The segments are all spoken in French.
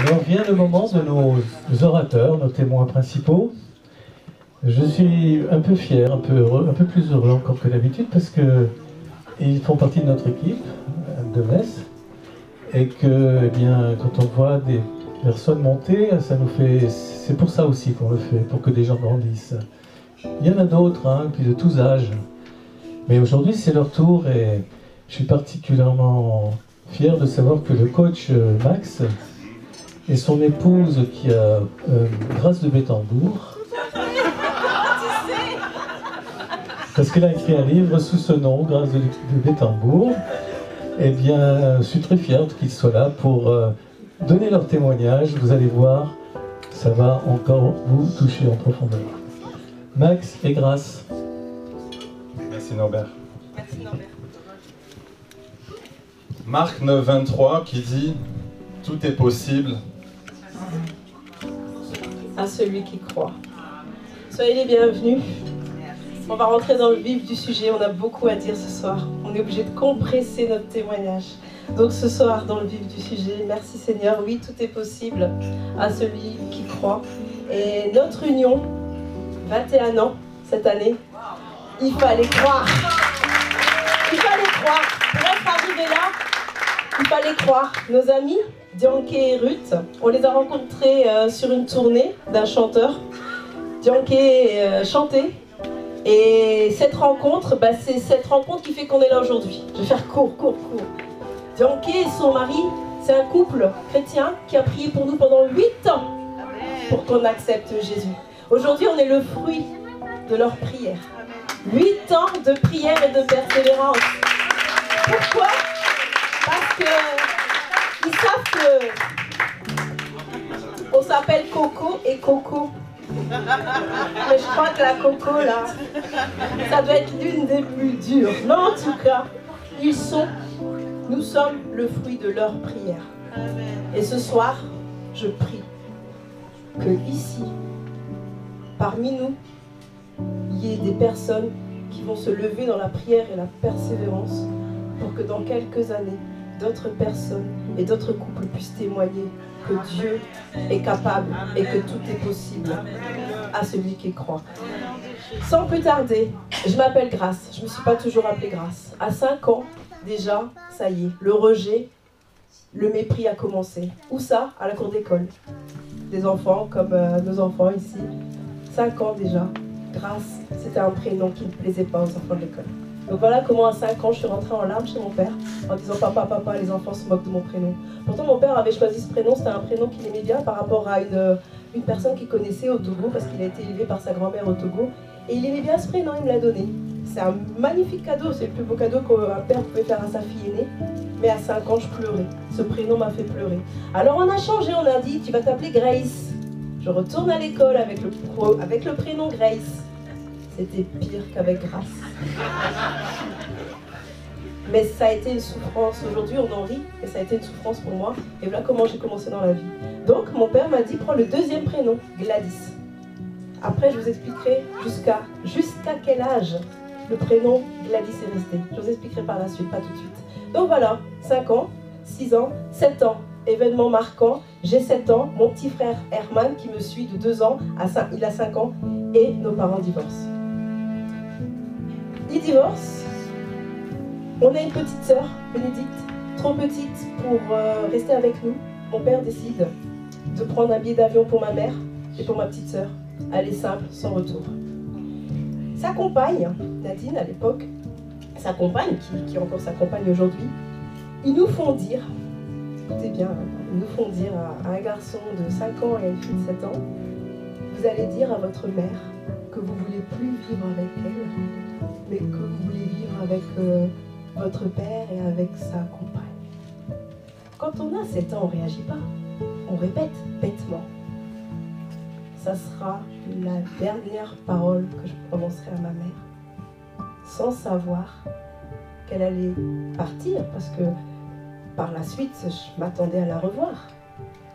Alors vient le moment de nos orateurs, nos témoins principaux. Je suis un peu fier, un peu heureux, un peu plus heureux encore que d'habitude parce qu'ils font partie de notre équipe de Metz et que, eh bien, quand on voit des personnes monter, ça nous fait. C'est pour ça aussi qu'on le fait, pour que des gens grandissent. Il y en a d'autres, hein, puis de tous âges. Mais aujourd'hui, c'est leur tour et je suis particulièrement fier de savoir que le coach Max et son épouse qui a Grâce de Bettembourg, parce qu'elle a écrit un livre sous ce nom, Grâce de Bettembourg, eh bien, je suis très fier qu'ils soient là pour donner leur témoignage. Vous allez voir, ça va encore vous toucher en profondeur. Max et Grâce. Merci Norbert. Merci Norbert. Marc 9, 23 qui dit « Tout est possible ». À celui qui croit. Soyez les bienvenus. On va rentrer dans le vif du sujet. On a beaucoup à dire ce soir. On est obligé de compresser notre témoignage. Donc ce soir, dans le vif du sujet, merci Seigneur. Oui, tout est possible à celui qui croit. Et notre union, 21 ans cette année, il fallait croire. Il fallait croire. Pour être arrivé là, il fallait croire. Nos amis, Dianké et Ruth, on les a rencontrés sur une tournée d'un chanteur. Dianké chantait. Et cette rencontre, c'est cette rencontre qui fait qu'on est là aujourd'hui. Je vais faire court. Dianké et son mari, c'est un couple chrétien qui a prié pour nous pendant 8 ans pour qu'on accepte Jésus. Aujourd'hui, on est le fruit de leur prière. 8 ans de prière et de persévérance. Pourquoi? Parce que ils savent que on s'appelle Coco et Coco. Mais je crois que la Coco là, ça doit être l'une des plus dures. Mais en tout cas, nous sommes le fruit de leur prière. Et ce soir, je prie que ici, parmi nous, il y ait des personnes qui vont se lever dans la prière et la persévérance pour que dans quelques années, d'autres personnes et d'autres couples puissent témoigner que Dieu est capable et que tout est possible à celui qui croit. Sans plus tarder, je m'appelle Grâce. Je ne me suis pas toujours appelée Grâce. À 5 ans, déjà, ça y est, le rejet, le mépris a commencé. Où ça? À la cour d'école. Des enfants comme nos enfants ici. 5 ans déjà. Grâce, c'était un prénom qui ne plaisait pas aux enfants de l'école. Donc voilà comment à 5 ans je suis rentrée en larmes chez mon père en disant papa, les enfants se moquent de mon prénom. Pourtant mon père avait choisi ce prénom, c'était un prénom qu'il aimait bien par rapport à une personne qu'il connaissait au Togo parce qu'il a été élevé par sa grand-mère au Togo. Et il aimait bien ce prénom, il me l'a donné. C'est un magnifique cadeau, c'est le plus beau cadeau qu'un père pouvait faire à sa fille aînée. Mais à 5 ans je pleurais, ce prénom m'a fait pleurer. Alors on a changé, on a dit tu vas t'appeler Grace. Je retourne à l'école avec le prénom Grace. C'était pire qu'avec Grâce. Mais ça a été une souffrance. Aujourd'hui, on en rit, mais ça a été une souffrance pour moi. Et voilà comment j'ai commencé dans la vie. Donc, mon père m'a dit, prends le deuxième prénom, Gladys. Après, je vous expliquerai jusqu'à quel âge le prénom Gladys est resté. Je vous expliquerai par la suite, pas tout de suite. Donc voilà, 5 ans, 6 ans, 7 ans. Événement marquant, j'ai 7 ans, mon petit frère Herman qui me suit de 2 ans, il a 5 ans, et nos parents divorcent. Ils divorcent. On a une petite sœur, Bénédicte, trop petite pour rester avec nous. Mon père décide de prendre un billet d'avion pour ma mère et pour ma petite sœur. Aller simple, sans retour. Sa compagne, Nadine à l'époque, sa compagne, qui est encore sa compagne aujourd'hui, ils nous font dire, écoutez bien, ils nous font dire à un garçon de 5 ans et à une fille de 7 ans, vous allez dire à votre mère que vous ne voulez plus vivre avec elle, mais que vous voulez vivre avec votre père et avec sa compagne. Quand on a 7 ans, on ne réagit pas. On répète bêtement. Ça sera la dernière parole que je prononcerai à ma mère, sans savoir qu'elle allait partir, parce que par la suite, je m'attendais à la revoir.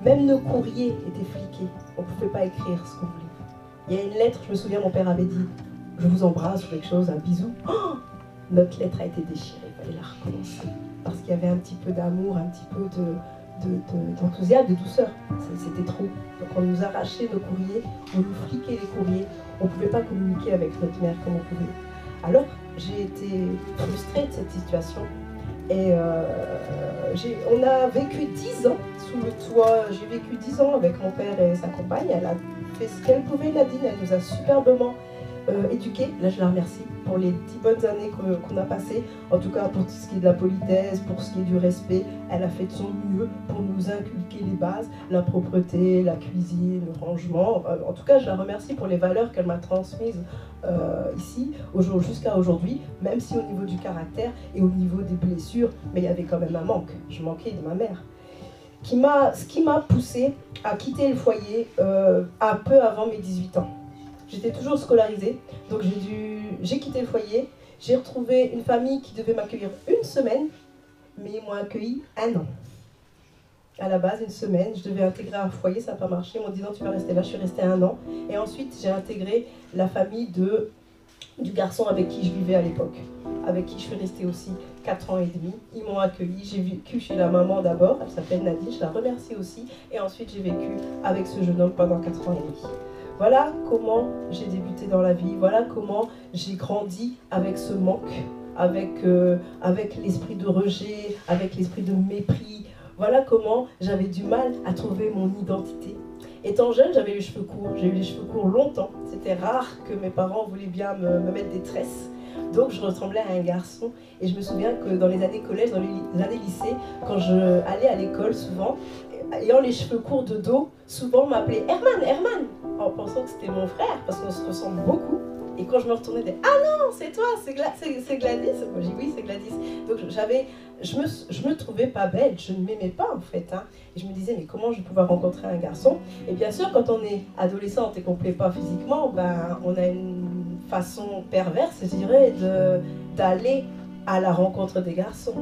Même nos courriers étaient fliqués. On ne pouvait pas écrire ce qu'on voulait. Il y a une lettre, je me souviens, mon père avait dit « Je vous embrasse » ou quelque chose, un bisou. Oh, notre lettre a été déchirée, il fallait la recommencer. Parce qu'il y avait un petit peu d'amour, un petit peu d'enthousiasme, de douceur. C'était trop. Donc on nous arrachait nos courriers, on nous fliquait les courriers, on ne pouvait pas communiquer avec notre mère comme on pouvait. Alors j'ai été frustrée de cette situation et on a vécu 10 ans sous le toit. J'ai vécu 10 ans avec mon père et sa compagne. Elle a fait ce qu'elle pouvait, Nadine, elle nous a superbement éduqués. Là je la remercie pour les 10 bonnes années qu'on a passées, en tout cas pour tout ce qui est de la politesse, pour ce qui est du respect. Elle a fait de son mieux pour nous inculquer les bases, la propreté, la cuisine, le rangement. En tout cas je la remercie pour les valeurs qu'elle m'a transmises ici, jusqu'à aujourd'hui, même si au niveau du caractère et au niveau des blessures, mais il y avait quand même un manque. Je manquais de ma mère. Ce qui m'a poussée à quitter le foyer un peu avant mes 18 ans. J'étais toujours scolarisée, donc j'ai quitté le foyer, j'ai retrouvé une famille qui devait m'accueillir une semaine, mais ils m'ont accueilli 1 an. À la base, une semaine, je devais intégrer un foyer, ça n'a pas marché, ils m'ont dit non, tu vas rester là, je suis restée 1 an. Et ensuite, j'ai intégré la famille du garçon avec qui je vivais à l'époque, avec qui je suis restée aussi 4 ans et demi. Ils m'ont accueillie, j'ai vécu chez la maman d'abord, elle s'appelle Nadine, je la remercie aussi. Et ensuite, j'ai vécu avec ce jeune homme pendant 4 ans et demi. Voilà comment j'ai débuté dans la vie, voilà comment j'ai grandi avec ce manque, avec l'esprit de rejet, avec l'esprit de mépris. Voilà comment j'avais du mal à trouver mon identité. Étant jeune, j'avais les cheveux courts, j'ai eu les cheveux courts longtemps. C'était rare que mes parents voulaient bien me mettre des tresses. Donc je ressemblais à un garçon. Et je me souviens que dans les années collège, dans les années lycée, quand je allais à l'école souvent, ayant les cheveux courts de dos, souvent on m'appelait Herman, en pensant que c'était mon frère, parce qu'on se ressemble beaucoup. Et quand je me retournais, je disais, ah non, c'est toi, c'est Gladys. Moi j'ai dit oui, c'est Gladys. Donc je me trouvais pas belle, je ne m'aimais pas en fait. Hein. Et je me disais, mais comment je vais pouvoir rencontrer un garçon? Et bien sûr, quand on est adolescente et qu'on ne plaît pas physiquement, ben, on a une façon perverse, je dirais, d'aller à la rencontre des garçons.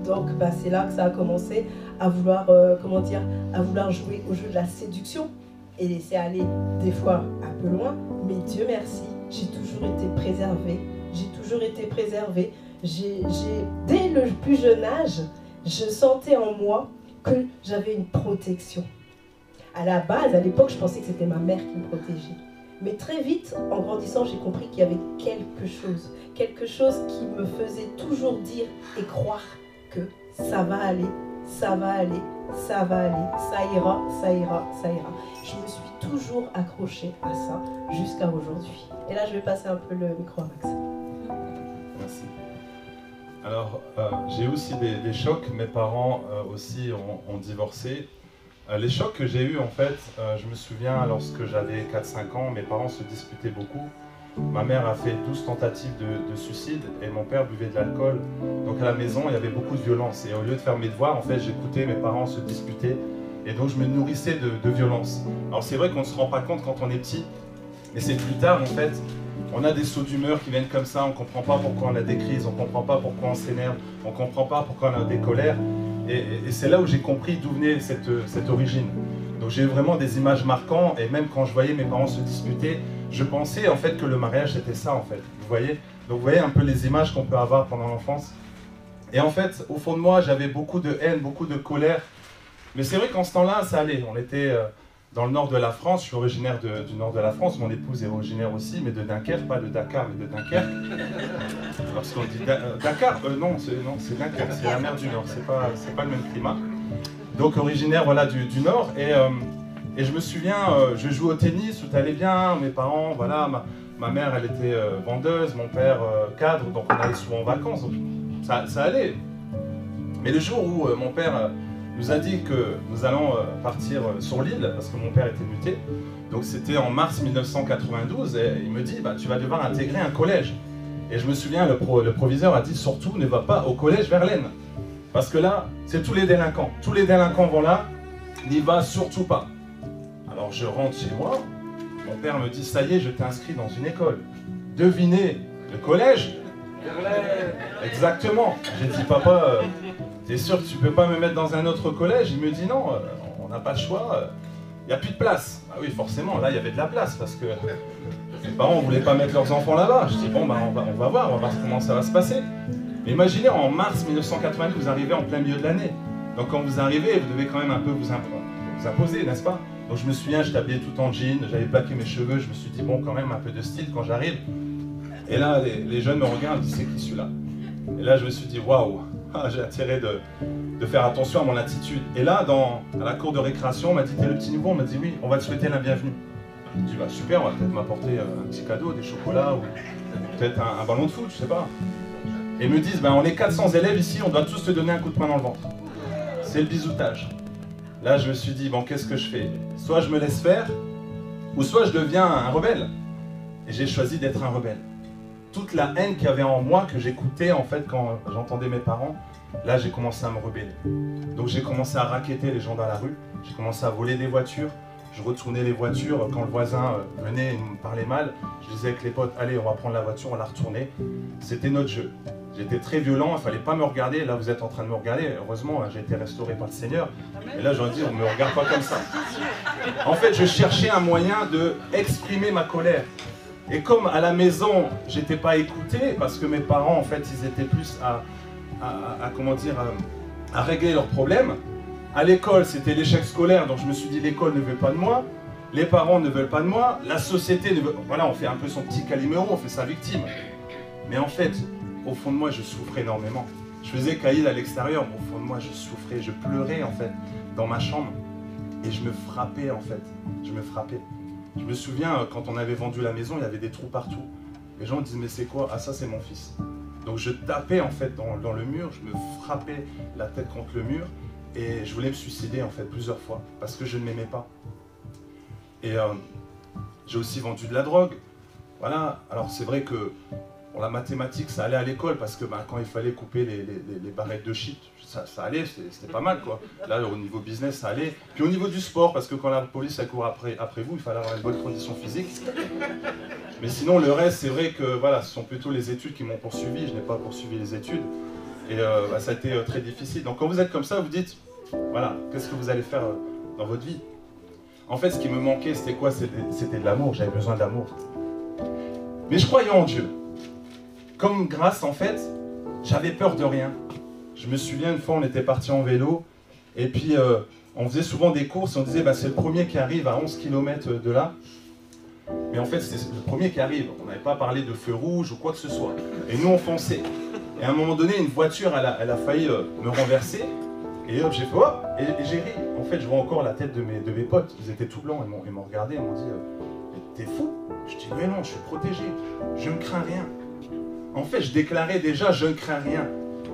Donc ben, c'est là que ça a commencé à vouloir, à vouloir jouer au jeu de la séduction et laisser aller des fois un peu loin. Mais Dieu merci, j'ai toujours été préservée. Dès le plus jeune âge, je sentais en moi que j'avais une protection. À la base, à l'époque, je pensais que c'était ma mère qui me protégeait. Mais très vite, en grandissant, j'ai compris qu'il y avait quelque chose qui me faisait toujours dire et croire que ça va aller, ça va aller, ça va aller, ça ira, ça ira, ça ira. Je me suis toujours accrochée à ça jusqu'à aujourd'hui. Et là, je vais passer un peu le micro à Max. Merci. Alors, j'ai aussi des chocs. Mes parents aussi ont divorcé. Les chocs que j'ai eus, en fait, je me souviens, lorsque j'avais 4-5 ans, mes parents se disputaient beaucoup. Ma mère a fait 12 tentatives de suicide et mon père buvait de l'alcool. Donc à la maison, il y avait beaucoup de violence. Et au lieu de faire mes devoirs, en fait, j'écoutais mes parents se disputer. Et donc je me nourrissais de violence. Alors c'est vrai qu'on ne se rend pas compte quand on est petit, mais c'est plus tard, en fait, on a des sauts d'humeur qui viennent comme ça, on ne comprend pas pourquoi on a des crises, on ne comprend pas pourquoi on s'énerve, on ne comprend pas pourquoi on a des colères. Et c'est là où j'ai compris d'où venait cette origine. Donc j'ai eu vraiment des images marquantes, et même quand je voyais mes parents se disputer, je pensais en fait que le mariage c'était ça en fait, vous voyez. Donc vous voyez un peu les images qu'on peut avoir pendant l'enfance. Et en fait, au fond de moi, j'avais beaucoup de haine, beaucoup de colère. Mais c'est vrai qu'en ce temps-là, ça allait. On était dans le nord de la France, je suis originaire du nord de la France, mon épouse est originaire aussi, mais de Dunkerque, pas de Dakar, mais de Dunkerque. Parce qu'on dit Dakar, non, c'est Dunkerque, c'est la mer du Nord, c'est pas le même climat. Donc originaire voilà, du Nord, et je me souviens, je jouais au tennis, tout allait bien, mes parents, voilà, ma mère elle était vendeuse, mon père cadre, donc on allait souvent en vacances, donc ça allait. Mais le jour où mon père nous a dit que nous allons partir sur l'île, parce que mon père était muté, donc c'était en mars 1992, et il me dit, bah, tu vas devoir intégrer un collège. Et je me souviens, le proviseur a dit, surtout ne va pas au collège Verlaine, parce que là, c'est tous les délinquants vont là, n'y va surtout pas. Alors je rentre chez moi, mon père me dit, ça y est, je t'ai inscrit dans une école. Devinez, le collège Verlaine. Exactement. J'ai dit, papa, t'es sûr que tu peux pas me mettre dans un autre collège? Il me dit, non, on n'a pas le choix, il n'y a plus de place. Ah oui, forcément, là, il y avait de la place, parce que mes parents ne voulaient pas mettre leurs enfants là-bas. Je dis, bon, bah, on va voir comment ça va se passer. Mais imaginez, en mars 1982, vous arrivez en plein milieu de l'année. Donc quand vous arrivez, vous devez quand même un peu vous imposer, n'est-ce pas? Donc je me souviens, j'étais habillé tout en jean, j'avais plaqué mes cheveux, je me suis dit bon, quand même un peu de style quand j'arrive. Et là, les jeunes me regardent, ils disent c'est qui celui-là? Et là, je me suis dit waouh, j'ai intérêt de faire attention à mon attitude. Et là, à la cour de récréation, on m'a dit t'es le petit nouveau, on m'a dit oui, on va te souhaiter la bienvenue. Je dis bah super, on va peut-être m'apporter un petit cadeau, des chocolats ou peut-être un ballon de foot, je sais pas. Et ils me disent bah on est 400 élèves ici, on doit tous te donner un coup de poing dans le ventre. C'est le bisoutage. Là, je me suis dit, bon, qu'est-ce que je fais? Soit je me laisse faire, ou soit je deviens un rebelle. Et j'ai choisi d'être un rebelle. Toute la haine qu'il y avait en moi, que j'écoutais en fait quand j'entendais mes parents, là, j'ai commencé à me rebeller. Donc j'ai commencé à racketter les gens dans la rue, j'ai commencé à voler des voitures, je retournais les voitures quand le voisin venait et me parlait mal. Je disais avec les potes, allez, on va prendre la voiture, on la retournait. C'était notre jeu. J'étais très violent, il ne fallait pas me regarder. Là, vous êtes en train de me regarder. Heureusement, j'ai été restauré par le Seigneur. Et là, j'aurais dit, on ne me regarde pas comme ça. En fait, je cherchais un moyen d'exprimer ma colère. Et comme à la maison, je n'étais pas écouté, parce que mes parents, en fait, ils étaient plus à régler leurs problèmes. À l'école, c'était l'échec scolaire, donc je me suis dit, l'école ne veut pas de moi. Les parents ne veulent pas de moi. La société ne veut... Voilà, on fait un peu son petit Calimero, on fait sa victime. Mais en fait... Au fond de moi, je souffrais énormément. Je faisais caïd à l'extérieur, mais au fond de moi, je souffrais. Je pleurais, en fait, dans ma chambre. Et je me frappais, en fait. Je me frappais. Je me souviens, quand on avait vendu la maison, il y avait des trous partout. Les gens me disent, mais c'est quoi? Ah, ça, c'est mon fils. Donc, je tapais, en fait, dans le mur. Je me frappais la tête contre le mur. Et je voulais me suicider, en fait, plusieurs fois. Parce que je ne m'aimais pas. Et j'ai aussi vendu de la drogue. Voilà. Alors, c'est vrai que... Pour la mathématique, ça allait à l'école parce que quand il fallait couper les barrettes de shit, ça allait, c'était pas mal quoi. Là, au niveau business, ça allait. Puis au niveau du sport, parce que quand la police elle court après vous, il fallait avoir une bonne condition physique. Mais sinon, le reste, c'est vrai que voilà, ce sont plutôt les études qui m'ont poursuivi. Je n'ai pas poursuivi les études. Et ça a été très difficile. Donc quand vous êtes comme ça, vous dites, voilà, qu'est-ce que vous allez faire dans votre vie? En fait, ce qui me manquait, c'était quoi? C'était de l'amour. J'avais besoin d'amour. Mais je croyais en Dieu. Comme grâce, en fait, j'avais peur de rien. Je me souviens, une fois, on était parti en vélo, et puis on faisait souvent des courses, et on disait, c'est le premier qui arrive à 11 km de là. Mais en fait, c'est le premier qui arrive. On n'avait pas parlé de feu rouge ou quoi que ce soit. Et nous, on fonçait. Et à un moment donné, une voiture, elle a failli me renverser, et hop, j'ai fait, hop, et j'ai ri. En fait, je vois encore la tête de mes potes. Ils étaient tout blancs, ils m'ont regardé, ils m'ont dit, t'es fou? Je dis, mais non, je suis protégé, je ne crains rien. En fait, je déclarais déjà, je ne crains rien.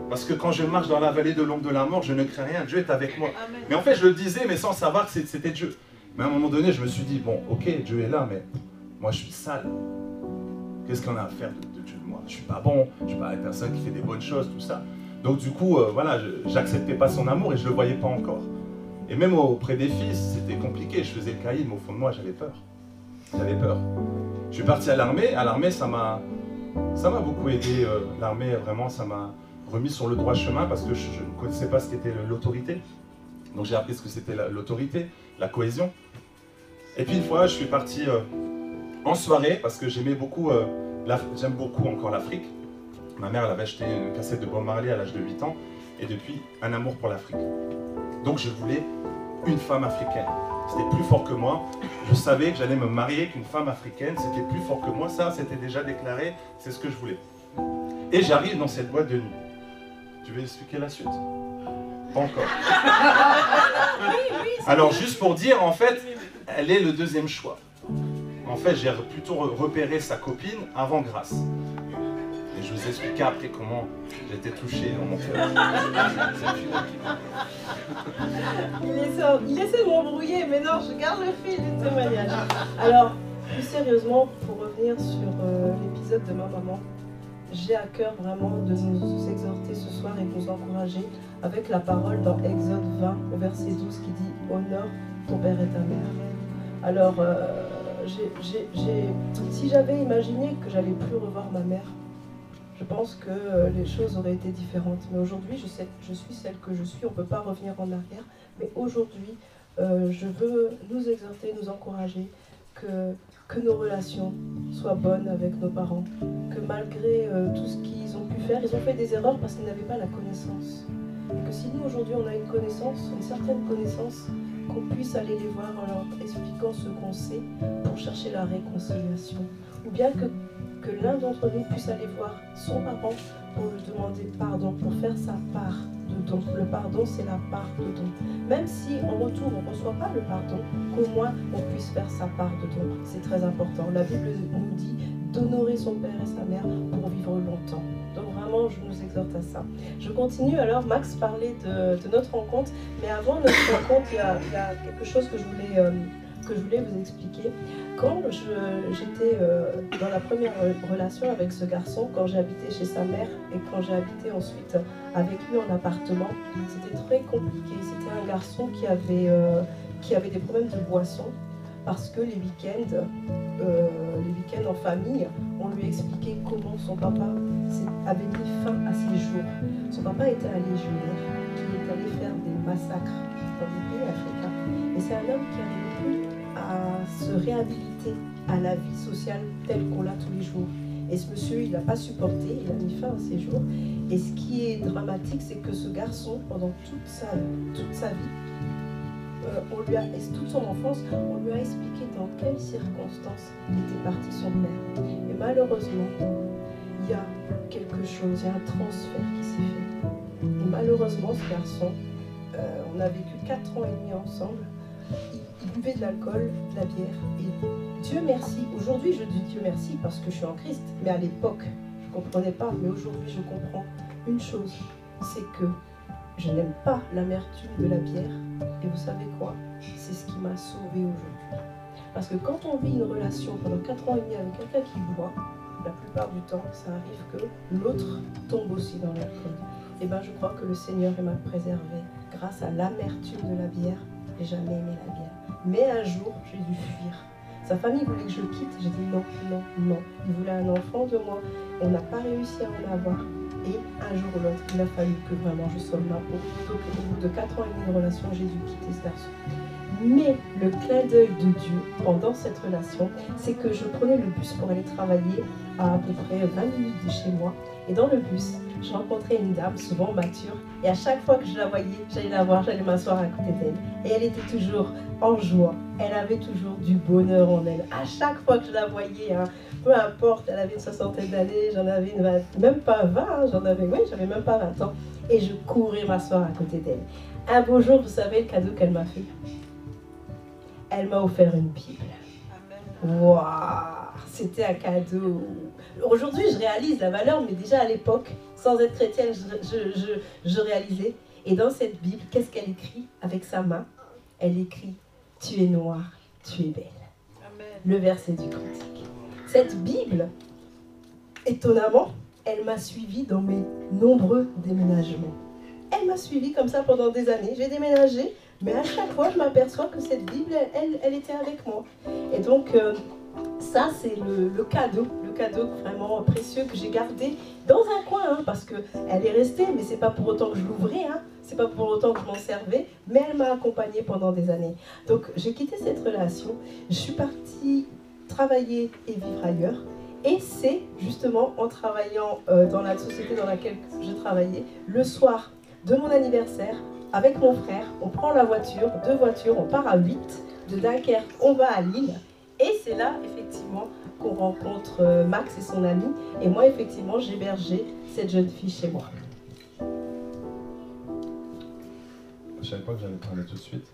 Parce que quand je marche dans la vallée de l'ombre de la mort, je ne crains rien, Dieu est avec moi. Amen. Mais en fait, je le disais, mais sans savoir que c'était Dieu. Mais à un moment donné, je me suis dit, bon, ok, Dieu est là, mais moi, je suis sale. Qu'est-ce qu'on a à faire de Dieu de moi? Je ne suis pas bon, je ne suis pas une personne qui fait des bonnes choses, tout ça. Donc du coup, voilà, j'acceptais pas son amour et je ne le voyais pas encore. Et même auprès des fils, c'était compliqué. Je faisais le caïd, mais au fond de moi, j'avais peur. J'avais peur. Je suis parti à l'armée. À l'armée, ça m'a beaucoup aidé. L'armée, vraiment, ça m'a remis sur le droit chemin parce que je ne connaissais pas ce qu'était l'autorité. Donc j'ai appris ce que c'était l'autorité, la cohésion. Et puis une fois, je suis parti en soirée parce que j'aimais beaucoup, j'aime beaucoup encore l'Afrique. Ma mère, elle avait acheté une cassette de Bob Marley à l'âge de 8 ans et depuis, un amour pour l'Afrique. Donc je voulais une femme africaine. C'était plus fort que moi. Je savais que j'allais me marier avec une femme africaine. C'était plus fort que moi. Ça, c'était déjà déclaré. C'est ce que je voulais. Et j'arrive dans cette boîte de nuit. Tu veux expliquer la suite? Pas encore. Alors, juste pour dire, en fait, elle est le deuxième choix. En fait, j'ai plutôt repéré sa copine avant Grâce. Et je vous expliquerai après comment j'étais touché dans mon cœur. Il essaie de m'embrouiller, mais non, je garde le fil du témoignage. Alors, plus sérieusement, pour revenir sur l'épisode de ma maman, j'ai à cœur vraiment de nous exhorter ce soir et de nous encourager avec la parole dans Exode 20, au verset 12, qui dit « Honore ton père et ta mère ». Alors, si j'avais imaginé que j'allais plus revoir ma mère, je pense que les choses auraient été différentes. Mais aujourd'hui, je suis celle que je suis, on ne peut pas revenir en arrière. Mais aujourd'hui, je veux nous exhorter, nous encourager que nos relations soient bonnes avec nos parents. Que malgré tout ce qu'ils ont pu faire, ils ont fait des erreurs parce qu'ils n'avaient pas la connaissance. Et que si nous aujourd'hui on a une connaissance, une certaine connaissance, qu'on puisse aller les voir en leur expliquant ce qu'on sait pour chercher la réconciliation. Ou bien que l'un d'entre nous puisse aller voir son parent pour lui demander pardon, pour faire sa part de don. Le pardon, c'est la part de don. Même si en retour on ne reçoit pas le pardon, qu'au moins on puisse faire sa part de don. C'est très important. La Bible nous dit d'honorer son père et sa mère pour vivre longtemps. Donc vraiment, je nous exhorte à ça. Je continue alors, Max parlait de notre rencontre, mais avant notre rencontre, il y a quelque chose que je voulais vous expliquer. Quand j'étais dans la première relation avec ce garçon, quand j'ai habité chez sa mère et quand j'ai habité ensuite avec lui en appartement, c'était très compliqué. C'était un garçon qui avait des problèmes de boisson parce que les week-ends en famille, on lui expliquait comment son papa avait mis fin à ses jours. Son papa était un légionnaire qui est allé faire des massacres dans des pays africains. Et c'est un homme qui n'arrivait plus à se réhabiliter à la vie sociale telle qu'on l'a tous les jours. Et ce monsieur, il n'a pas supporté, il a mis fin à ses jours. Et ce qui est dramatique, c'est que ce garçon, pendant toute sa vie, toute son enfance, on lui a expliqué dans quelles circonstances était parti son père. Et malheureusement, il y a quelque chose, il y a un transfert qui s'est fait. Et malheureusement, ce garçon, on a vécu 4 ans et demi ensemble, il buvait de l'alcool, de la bière. Et Dieu merci, aujourd'hui je dis Dieu merci parce que je suis en Christ, mais à l'époque, je ne comprenais pas, mais aujourd'hui je comprends une chose, c'est que je n'aime pas l'amertume de la bière. Et vous savez quoi? C'est ce qui m'a sauvée aujourd'hui. Parce que quand on vit une relation pendant 4 ans et demi avec quelqu'un qui boit, la plupart du temps, ça arrive que l'autre tombe aussi dans l'alcool. Et bien je crois que le Seigneur m'a préservé grâce à l'amertume de la bière. J'ai jamais aimé la bière. Mais un jour, j'ai dû fuir. Sa famille voulait que je le quitte. J'ai dit non, non, non. Il voulait un enfant de moi. On n'a pas réussi à en avoir. Et un jour ou l'autre, il a fallu que vraiment je sauve ma peau. Donc au bout de 4 ans et demi de relation, j'ai dû quitter ce garçon. Mais le clin d'œil de Dieu pendant cette relation, c'est que je prenais le bus pour aller travailler à peu près 20 minutes de chez moi. Et dans le bus, je rencontrais une dame, souvent mature, et à chaque fois que je la voyais, j'allais la voir, j'allais m'asseoir à côté d'elle. Et elle était toujours en joie, elle avait toujours du bonheur en elle. À chaque fois que je la voyais, hein, peu importe, elle avait une 60aine d'années, j'en avais une 20, même pas 20, hein, j'avais même pas 20 ans. Et je courais m'asseoir à côté d'elle. Un beau jour, vous savez le cadeau qu'elle m'a fait? Elle m'a offert une Bible. Waouh, c'était un cadeau. Aujourd'hui, je réalise la valeur, mais déjà à l'époque, sans être chrétienne, je réalisais. Et dans cette Bible, qu'est-ce qu'elle écrit avec sa main? Elle écrit « Tu es noire, tu es belle ». Le verset du Cantique. Cette Bible, étonnamment, elle m'a suivie dans mes nombreux déménagements. Elle m'a suivie comme ça pendant des années. J'ai déménagé, mais à chaque fois, je m'aperçois que cette Bible, elle était avec moi. Et donc, ça, c'est le cadeau vraiment précieux que j'ai gardé dans un coin, hein, parce qu'elle est restée, mais c'est pas pour autant que je l'ouvrais, hein, c'est pas pour autant que je m'en servais, mais elle m'a accompagnée pendant des années. Donc, j'ai quitté cette relation, je suis partie travailler et vivre ailleurs. Et c'est justement en travaillant dans la société dans laquelle je travaillais, le soir de mon anniversaire, avec mon frère, on prend la voiture, 2 voitures, on part à 8, de Dunkerque, on va à Lille. Et c'est là, effectivement, qu'on rencontre Max et son ami. Et moi, effectivement, j'hébergeais cette jeune fille chez moi. Je savais pas que j'allais parler tout de suite.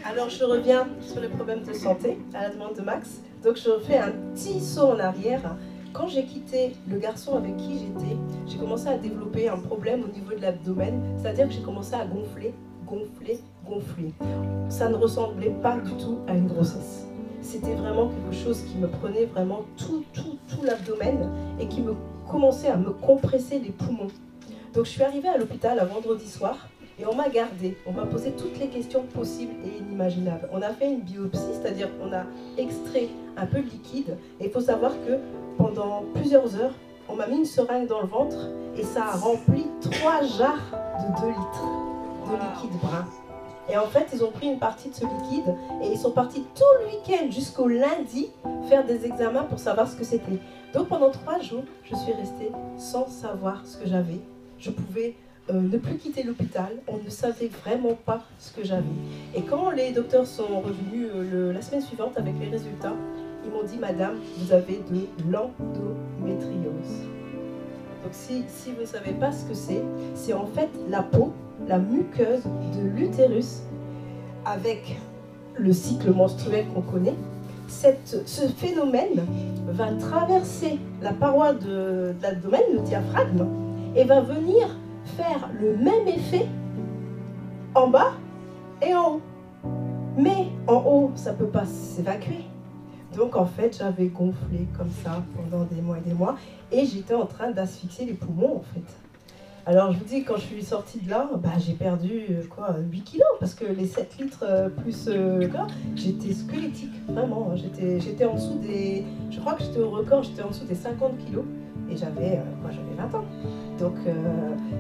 Alors, je reviens sur les problèmes de santé, à la demande de Max. Donc, je fais un petit saut en arrière. Quand j'ai quitté le garçon avec qui j'étais, j'ai commencé à développer un problème au niveau de l'abdomen. C'est-à-dire que j'ai commencé à gonfler. Ça ne ressemblait pas du tout à une grossesse. C'était vraiment quelque chose qui me prenait vraiment tout l'abdomen et qui me commençait à me compresser les poumons. Donc je suis arrivée à l'hôpital un vendredi soir et on m'a gardée. On m'a posé toutes les questions possibles et inimaginables. On a fait une biopsie, c'est-à-dire qu'on a extrait un peu de liquide. Et il faut savoir que pendant plusieurs heures, on m'a mis une seringue dans le ventre et ça a rempli 3 jarres de 2 litres de liquide brun. Et en fait, ils ont pris une partie de ce liquide et ils sont partis tout le week-end jusqu'au lundi faire des examens pour savoir ce que c'était. Donc pendant 3 jours, je suis restée sans savoir ce que j'avais. Je pouvais ne plus quitter l'hôpital, on ne savait vraiment pas ce que j'avais. Et quand les docteurs sont revenus la semaine suivante avec les résultats, ils m'ont dit, madame, vous avez de l'endométriose. Donc si vous ne savez pas ce que c'est en fait la peau, la muqueuse de l'utérus avec le cycle menstruel qu'on connaît. Ce phénomène va traverser la paroi de l'abdomen, le diaphragme, et va venir faire le même effet en bas et en haut. Mais en haut, ça ne peut pas s'évacuer. Donc en fait, j'avais gonflé comme ça pendant des mois et des mois, et j'étais en train d'asphyxier les poumons en fait. Alors je vous dis, quand je suis sortie de là, j'ai perdu 8 kilos, parce que les 7 litres plus là, j'étais squelettique, vraiment. J'étais en dessous des... Je crois que j'étais au record, j'étais en dessous des 50 kilos, et j'avais 20 ans. Donc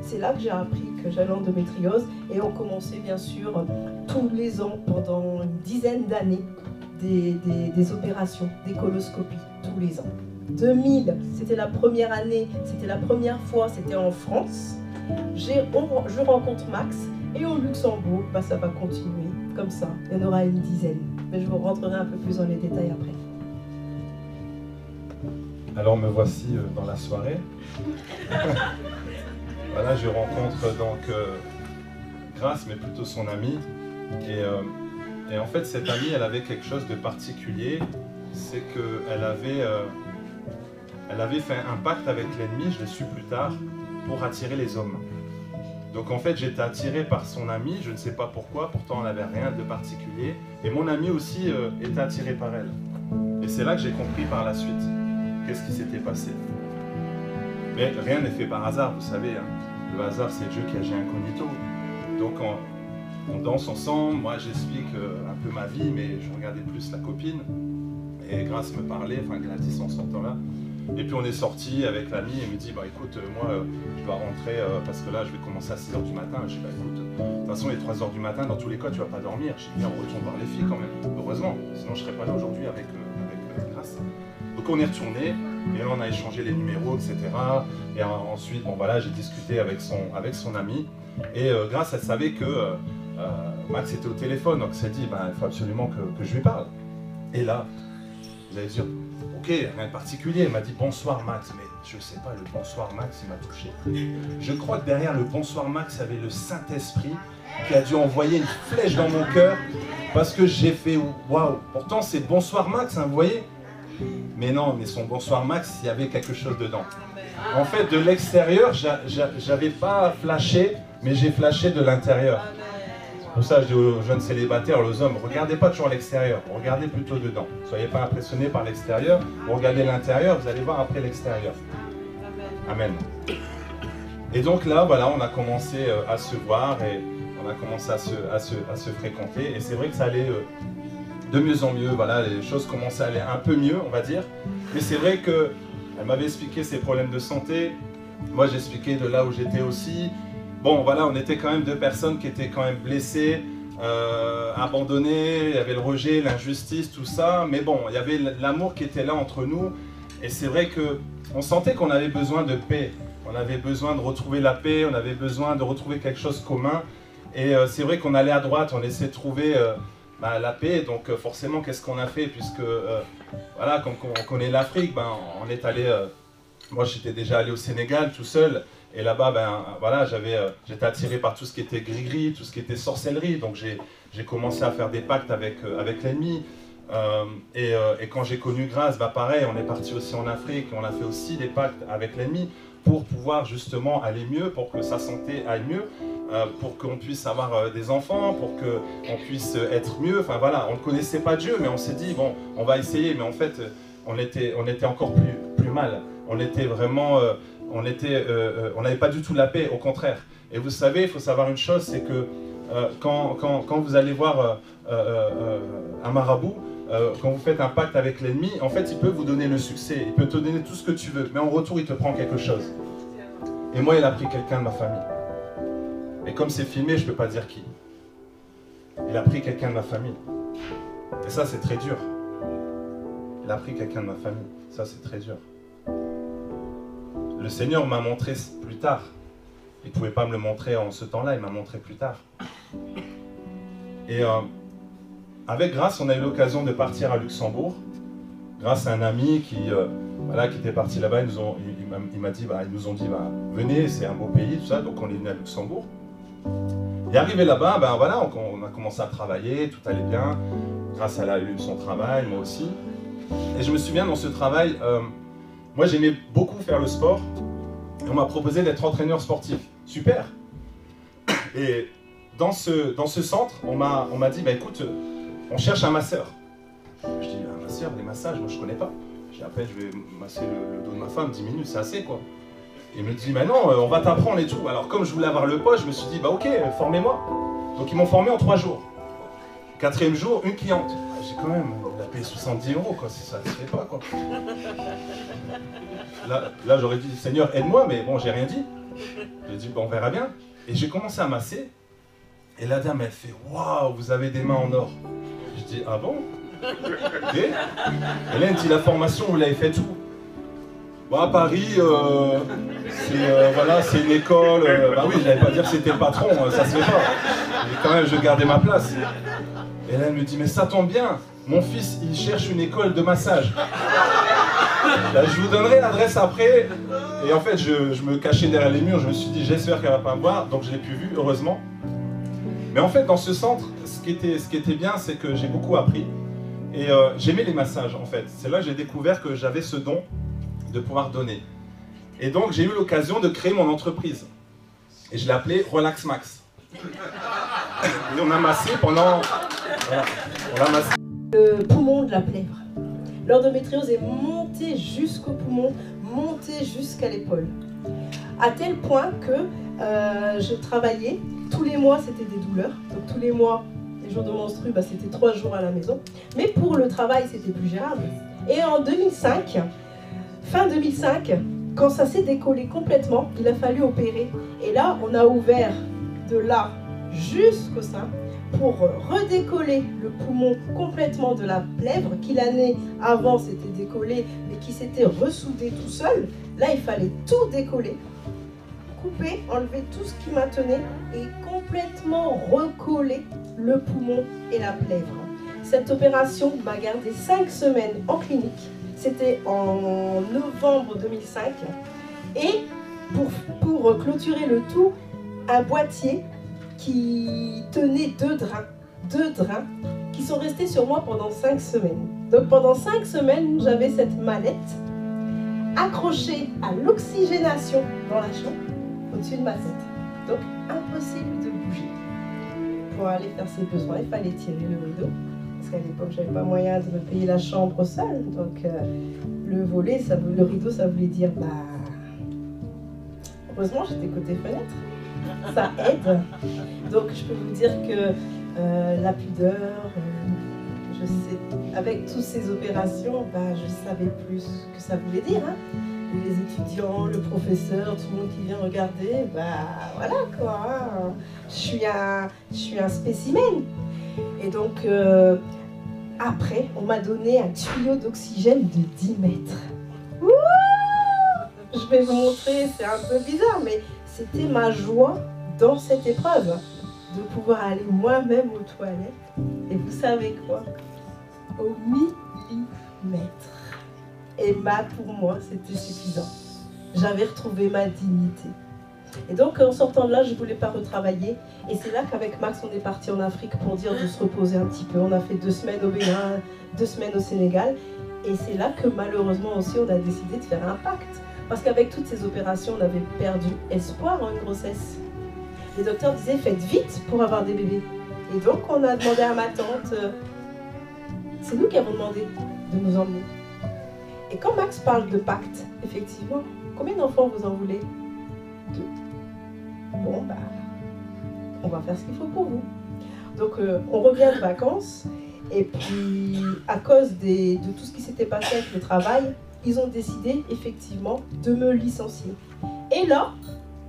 c'est là que j'ai appris que j'avais l'endométriose, et on commençait bien sûr tous les ans, pendant une dizaine d'années, des opérations, des coloscopies, tous les ans. 2000, c'était la première année, c'était la première fois, c'était en France. Je rencontre Max, et au Luxembourg, ça va continuer comme ça. Il y en aura une dizaine, mais je vous rentrerai un peu plus dans les détails après. Alors me voici dans la soirée. Voilà, je rencontre donc Grace, mais plutôt son amie. Et en fait, cette amie, elle avait quelque chose de particulier, c'est qu'elle avait fait un pacte avec l'ennemi, je l'ai su plus tard, pour attirer les hommes. Donc en fait, j'étais attiré par son amie, je ne sais pas pourquoi, pourtant elle n'avait rien de particulier. Et mon ami aussi était attiré par elle. Et c'est là que j'ai compris par la suite qu'est-ce qui s'était passé. Mais rien n'est fait par hasard, vous savez. Hein. Le hasard, c'est Dieu qui agit incognito. Donc on danse ensemble, moi j'explique un peu ma vie, mais je regardais plus la copine. Et Grace me parlait, enfin Gladys en ce temps-là. Et puis on est sorti avec l'ami et me dit, écoute, moi je dois rentrer parce que là je vais commencer à 6h du matin. Je dis, écoute, de toute façon il est 3h du matin, dans tous les cas tu vas pas dormir. Je dis, bien on retourne voir les filles quand même, heureusement, sinon je serais pas là aujourd'hui avec Grace. Donc on est retourné et là on a échangé les numéros, etc. Et ensuite, j'ai discuté avec son ami. Et Grace, elle savait que Max était au téléphone, donc elle s'est dit, il faut absolument que je lui parle. Et là, vous allez dire, ok, rien de particulier. Elle m'a dit bonsoir Max, mais je sais pas, le bonsoir Max, il m'a touché. Je crois que derrière le bonsoir Max, il y avait le Saint-Esprit qui a dû envoyer une flèche dans mon cœur parce que j'ai fait waouh. Pourtant, c'est bonsoir Max, hein, vous voyez. Mais non, mais son bonsoir Max, il y avait quelque chose dedans. En fait, de l'extérieur, j'avais pas flashé, mais j'ai flashé de l'intérieur. Pour ça, je dis aux jeunes célibataires, aux hommes, regardez pas toujours l'extérieur, regardez plutôt dedans. Ne soyez pas impressionnés par l'extérieur, regardez l'intérieur, vous allez voir après l'extérieur. Amen. Et donc là, voilà, on a commencé à se voir et on a commencé à se fréquenter. Et c'est vrai que ça allait de mieux en mieux, voilà, les choses commençaient à aller un peu mieux, on va dire. Mais c'est vrai qu'elle m'avait expliqué ses problèmes de santé, moi j'expliquais de là où j'étais aussi. Bon, voilà, on était quand même 2 personnes qui étaient quand même blessées, abandonnées, il y avait le rejet, l'injustice, tout ça. Mais bon, il y avait l'amour qui était là entre nous. Et c'est vrai qu'on sentait qu'on avait besoin de paix. On avait besoin de retrouver la paix, on avait besoin de retrouver quelque chose commun. Et c'est vrai qu'on allait à droite, on essayait de trouver la paix. Donc forcément, qu'est-ce qu'on a fait? Puisque, voilà, comme on connaît l'Afrique, on est allé... moi, j'étais déjà allé au Sénégal tout seul. Et là-bas, voilà, j'étais attiré par tout ce qui était gris-gris, tout ce qui était sorcellerie. Donc j'ai commencé à faire des pactes avec l'ennemi. Et quand j'ai connu Grace, pareil, on est parti aussi en Afrique, on a fait aussi des pactes avec l'ennemi pour pouvoir justement aller mieux, pour que sa santé aille mieux, pour qu'on puisse avoir des enfants, pour qu'on puisse être mieux. Enfin voilà, on ne connaissait pas Dieu, mais on s'est dit, bon, on va essayer. Mais en fait, on était encore plus mal. On était vraiment... on n'avait pas du tout la paix, au contraire. Et vous savez, il faut savoir une chose, c'est que quand vous allez voir un marabout, quand vous faites un pacte avec l'ennemi, en fait, il peut vous donner le succès, il peut te donner tout ce que tu veux, mais en retour, il te prend quelque chose. Et moi, il a pris quelqu'un de ma famille. Et comme c'est filmé, je ne peux pas dire qui. il a pris quelqu'un de ma famille. Et ça, c'est très dur. Il a pris quelqu'un de ma famille. Ça, c'est très dur. Le Seigneur m'a montré plus tard. Il ne pouvait pas me le montrer en ce temps-là, il m'a montré plus tard. Et avec Grâce, on a eu l'occasion de partir à Luxembourg. Grâce à un ami qui était parti là-bas, ils nous ont dit, venez, c'est un beau pays, tout ça, donc on est venu à Luxembourg. Et arrivé là-bas, on a commencé à travailler, tout allait bien. Grâce, elle a eu son travail, moi aussi. Et je me souviens, dans ce travail, moi j'aimais beaucoup faire le sport. Et on m'a proposé d'être entraîneur sportif. Super. Et dans ce centre, on m'a dit, écoute, on cherche un masseur. Je dis, un masseur, les massages, moi je connais pas. Je dis, après je vais masser le dos de ma femme, 10 minutes, c'est assez quoi. Et il me dit, non, on va t'apprendre et tout. Alors comme je voulais avoir le poste, je me suis dit, ok, formez-moi. Donc ils m'ont formé en 3 jours. 4e jour, une cliente. J'ai quand même, il a payé 70 € quoi, si ça ne se fait pas quoi. Là j'aurais dit, Seigneur aide-moi, mais bon, j'ai rien dit. J'ai dit, on verra bien. Et j'ai commencé à masser. Et la dame, elle fait, waouh, vous avez des mains en or. Je dis, ah bon? Okay. Et là, elle me dit, la formation, vous l'avez fait où? Bon, à Paris, c'est une école. Oui, je n'allais pas dire que c'était le patron, ça se fait pas. Mais quand même, je gardais ma place. Et là, elle me dit, mais ça tombe bien, mon fils, il cherche une école de massage. Là, je vous donnerai l'adresse après. Et en fait, je me cachais derrière les murs, je me suis dit, j'espère qu'elle ne va pas me voir, donc je l'ai plus vue, heureusement. Mais en fait, dans ce centre, ce qui était bien, c'est que j'ai beaucoup appris. Et j'aimais les massages, en fait. C'est là que j'ai découvert que j'avais ce don de pouvoir donner. Et donc, j'ai eu l'occasion de créer mon entreprise. Et je l'ai appelée Relax Max. Et on a massé pendant... Voilà, on a massé. Le poumon de la plèvre. L'endométriose est montée jusqu'au poumon, montée jusqu'à l'épaule. À tel point que je travaillais, tous les mois c'était des douleurs. Donc tous les mois, les jours de menstru, c'était 3 jours à la maison. Mais pour le travail, c'était plus gérable. Et en 2005, fin 2005, quand ça s'est décollé complètement, il a fallu opérer. Et là, on a ouvert de là jusqu'au sein pour redécoller le poumon complètement de la plèvre qui l'année avant s'était décollé mais qui s'était ressoudé tout seul. Là, il fallait tout décoller, couper, enlever tout ce qui maintenait et complètement recoller le poumon et la plèvre. Cette opération m'a gardé 5 semaines en clinique. C'était en novembre 2005. Et pour clôturer le tout, un boîtier qui tenait 2 drains qui sont restés sur moi pendant 5 semaines. Donc pendant 5 semaines, j'avais cette mallette accrochée à l'oxygénation dans la chambre, au-dessus de ma tête. Donc impossible de bouger. Pour aller faire ses besoins, il fallait tirer le rideau. Parce qu'à l'époque, je n'avais pas moyen de me payer la chambre seule. Donc le volet, le rideau, ça voulait dire, heureusement, j'étais côté fenêtre. Ça aide. Donc je peux vous dire que la pudeur, je sais, avec toutes ces opérations, je savais plus ce que ça voulait dire. Hein. Les étudiants, le professeur, tout le monde qui vient regarder, voilà quoi. Hein. Je suis un spécimen. Et donc après, on m'a donné un tuyau d'oxygène de 10 mètres. Ouh, je vais vous montrer, c'est un peu bizarre, mais c'était ma joie dans cette épreuve, de pouvoir aller moi-même aux toilettes. Et vous savez quoi? Au millimètre. Et pour moi, c'était suffisant. J'avais retrouvé ma dignité. Et donc, en sortant de là, je ne voulais pas retravailler. Et c'est là qu'avec Max, on est parti en Afrique pour dire de se reposer un petit peu. On a fait 2 semaines au Bénin, 2 semaines au Sénégal. Et c'est là que malheureusement aussi, on a décidé de faire un pacte. Parce qu'avec toutes ces opérations, on avait perdu espoir en une grossesse. Les docteurs disaient, faites vite pour avoir des bébés. Et donc, on a demandé à ma tante, c'est nous qui avons demandé de nous emmener. Et quand Max parle de pacte, effectivement, combien d'enfants vous en voulez? 2. Bon, on va faire ce qu'il faut pour vous. Donc, on revient de vacances, et puis, à cause de tout ce qui s'était passé avec le travail, ils ont décidé, effectivement, de me licencier. Et là,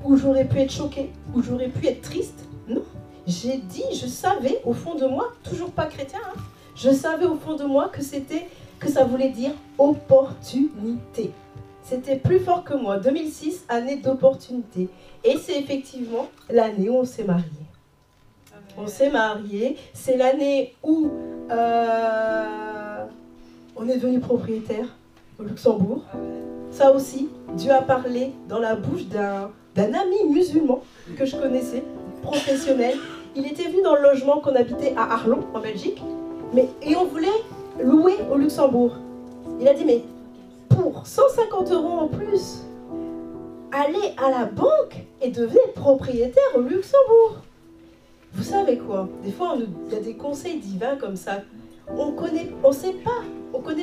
où j'aurais pu être choquée, où j'aurais pu être triste, non, j'ai dit, je savais au fond de moi, toujours pas chrétien, hein, je savais au fond de moi que ça voulait dire opportunité. C'était plus fort que moi. 2006, année d'opportunité. Et c'est effectivement l'année où on s'est mariés. On s'est mariés. C'est l'année où on est devenu propriétaire au Luxembourg. Ça aussi, Dieu a parlé dans la bouche d'un ami musulman que je connaissais, professionnel. Il était venu dans le logement qu'on habitait à Arlon, en Belgique, et on voulait louer au Luxembourg. Il a dit, mais pour 150 € en plus, allez à la banque et devenez propriétaire au Luxembourg. Vous savez quoi? Des fois, il y a des conseils divins comme ça. On connaît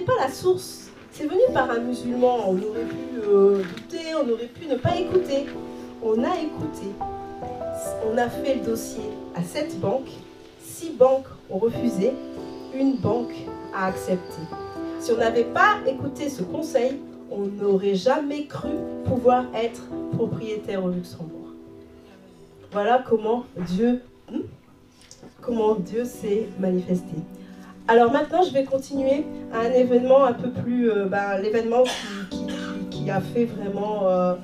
pas la source. C'est venu par un musulman, on aurait pu douter, on aurait pu ne pas écouter. On a écouté. On a fait le dossier à 7 banques. 6 banques ont refusé, une banque a accepté. Si on n'avait pas écouté ce conseil, on n'aurait jamais cru pouvoir être propriétaire au Luxembourg. Voilà comment Dieu s'est manifesté. Alors maintenant, je vais continuer à un événement un peu plus... l'événement qui a fait vraiment...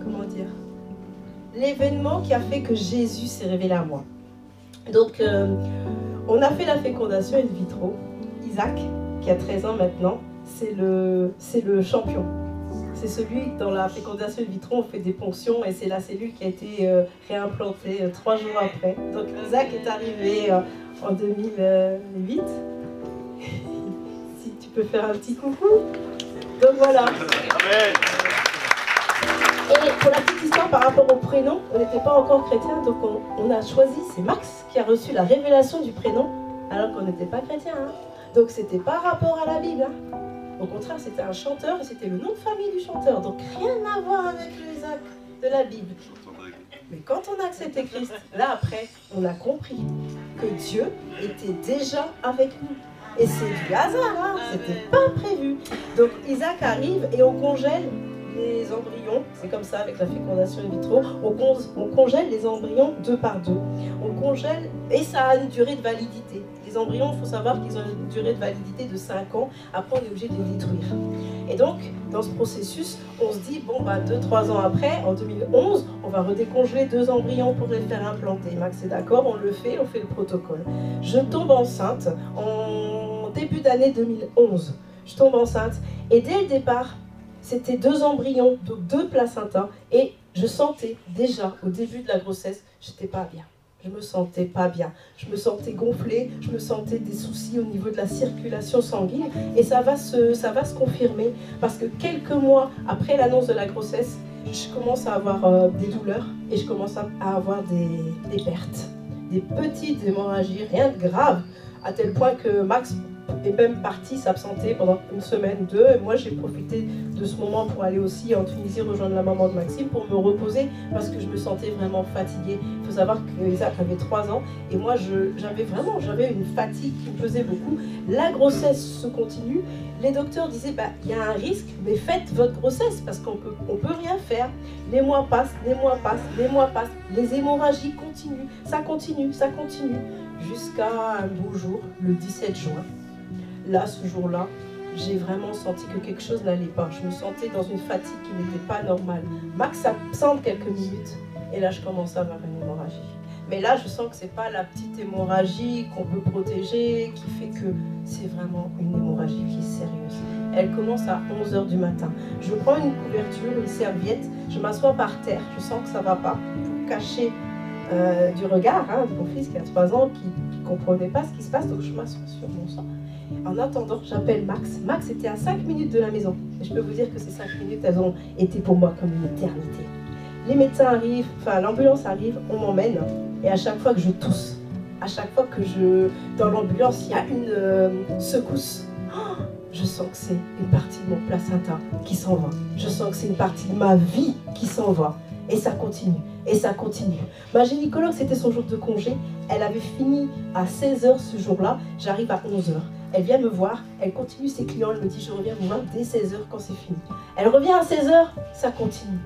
comment dire? L'événement qui a fait que Jésus s'est révélé à moi. Donc, on a fait la fécondation in vitro. Isaac, qui a 13 ans maintenant, c'est le champion. C'est celui, dans la fécondation in vitro, on fait des ponctions et c'est la cellule qui a été réimplantée 3 jours après. Donc Isaac est arrivé en 2008. Si tu peux faire un petit coucou. Donc voilà. Amen. Et pour la petite histoire par rapport au prénom, on n'était pas encore chrétien, donc on a choisi, c'est Max qui a reçu la révélation du prénom, alors qu'on n'était pas chrétien. Hein. Donc c'était pas rapport à la Bible. Hein. Au contraire, c'était un chanteur et c'était le nom de famille du chanteur. Donc rien à voir avec le Isaac de la Bible. Mais quand on a accepté Christ, là après, on a compris que Dieu était déjà avec nous. Et c'est du hasard, hein, c'était pas prévu. Donc Isaac arrive et on congèle les embryons, c'est comme ça avec la fécondation in vitro, on congèle les embryons 2 par 2. On congèle et ça a une durée de validité. Les embryons, il faut savoir qu'ils ont une durée de validité de 5 ans, après on est obligé de les détruire. Et donc, dans ce processus, on se dit, bon, 2-3 ans après, en 2011, on va redécongeler 2 embryons pour les faire implanter. Max est d'accord, on le fait, on fait le protocole. Je tombe enceinte en début d'année 2011. Je tombe enceinte et dès le départ, c'était 2 embryons, donc 2 placentas, et je sentais déjà au début de la grossesse, j'étais pas bien. Je me sentais pas bien. Je me sentais gonflée, je me sentais des soucis au niveau de la circulation sanguine, et ça va se confirmer parce que quelques mois après l'annonce de la grossesse, je commence à avoir des douleurs et je commence à avoir des pertes, des petites hémorragies, rien de grave, à tel point que Max est même parti s'absenter pendant 1 semaine ou 2. Et moi, j'ai profité de ce moment pour aller aussi en Tunisie rejoindre la maman de Maxime pour me reposer parce que je me sentais vraiment fatiguée. Il faut savoir qu'Isaac avait 3 ans et moi, j'avais une fatigue qui me pesait beaucoup. La grossesse se continue. Les docteurs disaient, il y a un risque, mais faites votre grossesse parce qu'on peut rien faire. Les mois passent, les mois passent, les mois passent. Les hémorragies continuent, ça continue, ça continue. Jusqu'à un beau jour, le 17 juin. Là, ce jour-là, j'ai vraiment senti que quelque chose n'allait pas. Je me sentais dans une fatigue qui n'était pas normale. Max s'absente quelques minutes et là, je commence à avoir une hémorragie. Mais là, je sens que c'est pas la petite hémorragie qu'on peut protéger qui fait que c'est vraiment une hémorragie qui est sérieuse. Elle commence à 11 h du matin. Je prends une couverture, une serviette, je m'assois par terre. Je sens que ça va pas pour cacher du regard de mon fils qui a 3 ans, qui ne comprenait pas ce qui se passe, donc je m'assois sur mon sang. En attendant, j'appelle Max. Max était à 5 minutes de la maison. Et je peux vous dire que ces 5 minutes, elles ont été pour moi comme une éternité. Les médecins arrivent, l'ambulance arrive, on m'emmène. Et à chaque fois que je tousse, à chaque fois que dans l'ambulance, il y a une secousse, je sens que c'est une partie de mon placenta qui s'en va. Je sens que c'est une partie de ma vie qui s'en va. Et ça continue, et ça continue. Ma gynécologue, c'était son jour de congé. Elle avait fini à 16 h ce jour-là. J'arrive à 11 h. Elle vient me voir, elle continue ses clients. Elle me dit, je reviens vous voir dès 16 h quand c'est fini. Elle revient à 16 h, ça continue.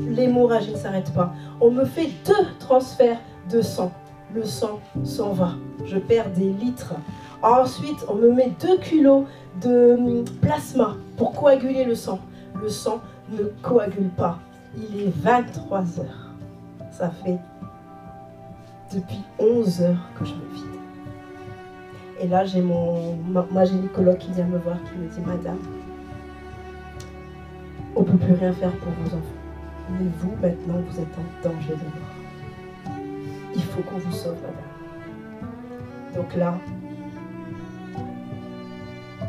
l'hémorragie ne s'arrête pas. On me fait 2 transferts de sang. Le sang s'en va. Je perds des litres. Ensuite, on me met 2 kilos de plasma pour coaguler le sang. Le sang ne coagule pas. Il est 23 heures. Ça fait depuis 11 heures que je me vide. Et là, j'ai ma gynécologue qui vient me voir, qui me dit « Madame, on ne peut plus rien faire pour vos enfants. Mais vous, maintenant, vous êtes en danger de mort. Il faut qu'on vous sauve, madame. » Donc là,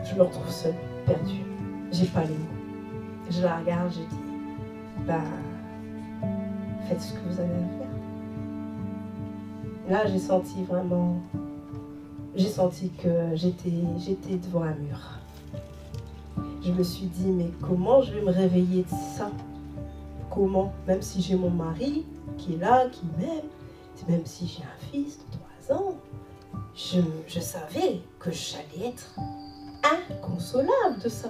je me retrouve seule, perdue. J'ai pas les mots. Je la regarde, je dis « Bah, faites ce que vous avez à faire. » Là, j'ai senti vraiment... J'ai senti que j'étais devant un mur. Je me suis dit, mais comment je vais me réveiller de ça? Comment? Même si j'ai mon mari qui est là, qui m'aime, même si j'ai un fils de 3 ans, je savais que j'allais être inconsolable de ça.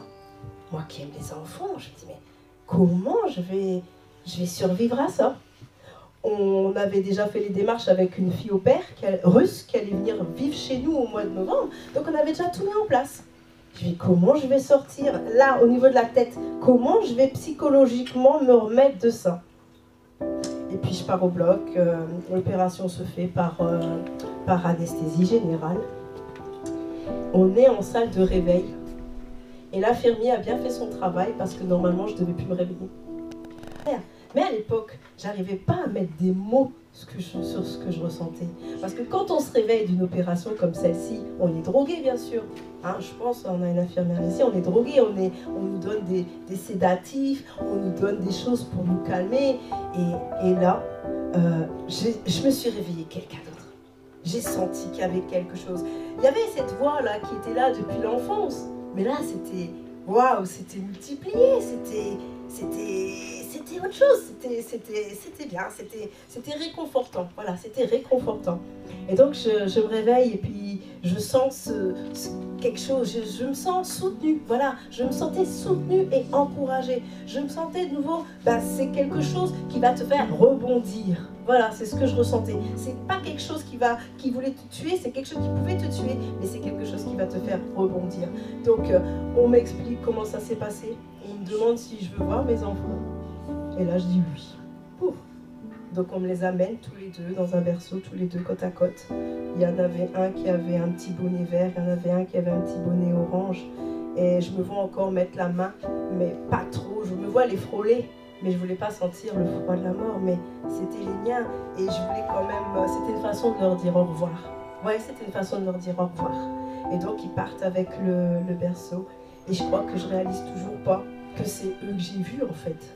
Moi qui aime les enfants, je me dis, mais comment je vais survivre à ça? On avait déjà fait les démarches avec une fille au père russe qui allait venir vivre chez nous au mois de novembre. Donc on avait déjà tout mis en place. Je me dis, comment je vais sortir là au niveau de la tête? Comment je vais psychologiquement me remettre de ça? Et puis je pars au bloc. L'opération se fait par anesthésie générale. On est en salle de réveil. Et l'infirmier a bien fait son travail parce que normalement je ne devais plus me réveiller. Mais à l'époque, j'arrivais pas à mettre des mots sur ce que je ressentais. Parce que quand on se réveille d'une opération comme celle-ci, on est drogué bien sûr. Hein, je pense, on a une infirmière ici, on est drogué, on nous donne des sédatifs, on nous donne des choses pour nous calmer. Et là, je me suis réveillée quelqu'un d'autre. J'ai senti qu'il y avait quelque chose. Il y avait cette voix-là qui était là depuis l'enfance. Mais là, c'était... Waouh, c'était multiplié, c'était autre chose, c'était bien, c'était réconfortant, voilà, c'était réconfortant. Et donc je me réveille et puis je sens quelque chose, je me sens soutenue, voilà, je me sentais soutenue et encouragée. Je me sentais de nouveau, c'est quelque chose qui va te faire rebondir. Voilà, c'est ce que je ressentais. C'est pas quelque chose qui voulait te tuer, c'est quelque chose qui pouvait te tuer, mais c'est quelque chose qui va te faire rebondir. Donc on m'explique comment ça s'est passé. On me demande si je veux voir mes enfants. Et là, je dis oui. Pouf. Donc, on me les amène tous les deux dans un berceau, tous les deux côte à côte. Il y en avait un qui avait un petit bonnet vert, il y en avait un qui avait un petit bonnet orange. Et je me vois encore mettre la main, mais pas trop. Je me vois les frôler, mais je ne voulais pas sentir le froid de la mort. Mais c'était les miens. Et je voulais quand même... C'était une façon de leur dire au revoir. Ouais, c'était une façon de leur dire au revoir. Et donc, ils partent avec le berceau. Et je crois que je réalise toujours pas que c'est eux que j'ai vus, en fait.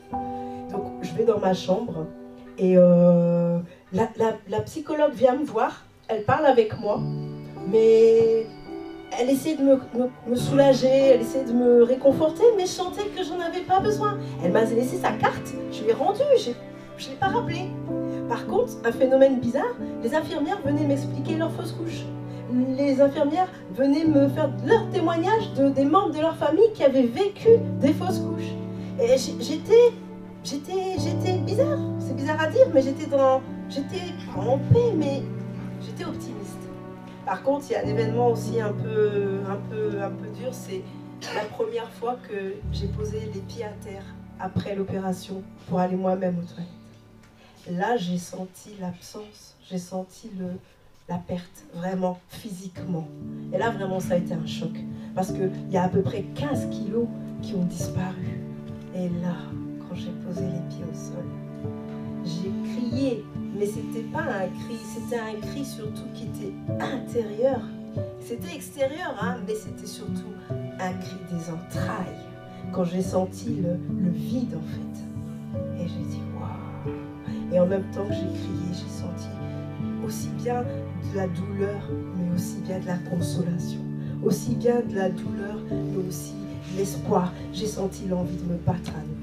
Donc, je vais dans ma chambre et la psychologue vient me voir, elle parle avec moi, mais elle essaie de me soulager, elle essaie de me réconforter, mais je sentais que j'en avais pas besoin. Elle m'a laissé sa carte, je l'ai rendue, je ne l'ai pas rappelée. Par contre, un phénomène bizarre, les infirmières venaient m'expliquer leur fausse couche. Les infirmières venaient me faire leur témoignage des membres de leur famille qui avaient vécu des fausses couches. Et j'étais bizarre, c'est bizarre à dire, mais j'étais pas en paix, mais j'étais optimiste. Par contre, il y a un événement aussi un peu dur, c'est la première fois que j'ai posé les pieds à terre après l'opération pour aller moi-même aux toilettes. Là, j'ai senti l'absence, j'ai senti la perte, vraiment, physiquement. Et là, vraiment, ça a été un choc, parce qu'il y a à peu près 15 kilos qui ont disparu. Et là, quand j'ai posé les pieds au sol, j'ai crié, mais c'était pas un cri, c'était un cri surtout qui était intérieur. C'était extérieur, hein, mais c'était surtout un cri des entrailles. Quand j'ai senti le vide, en fait. Et j'ai dit, waouh. Et en même temps que j'ai crié, j'ai senti aussi bien de la douleur, mais aussi bien de la consolation. Aussi bien de la douleur, mais aussi l'espoir. J'ai senti l'envie de me battre à nouveau.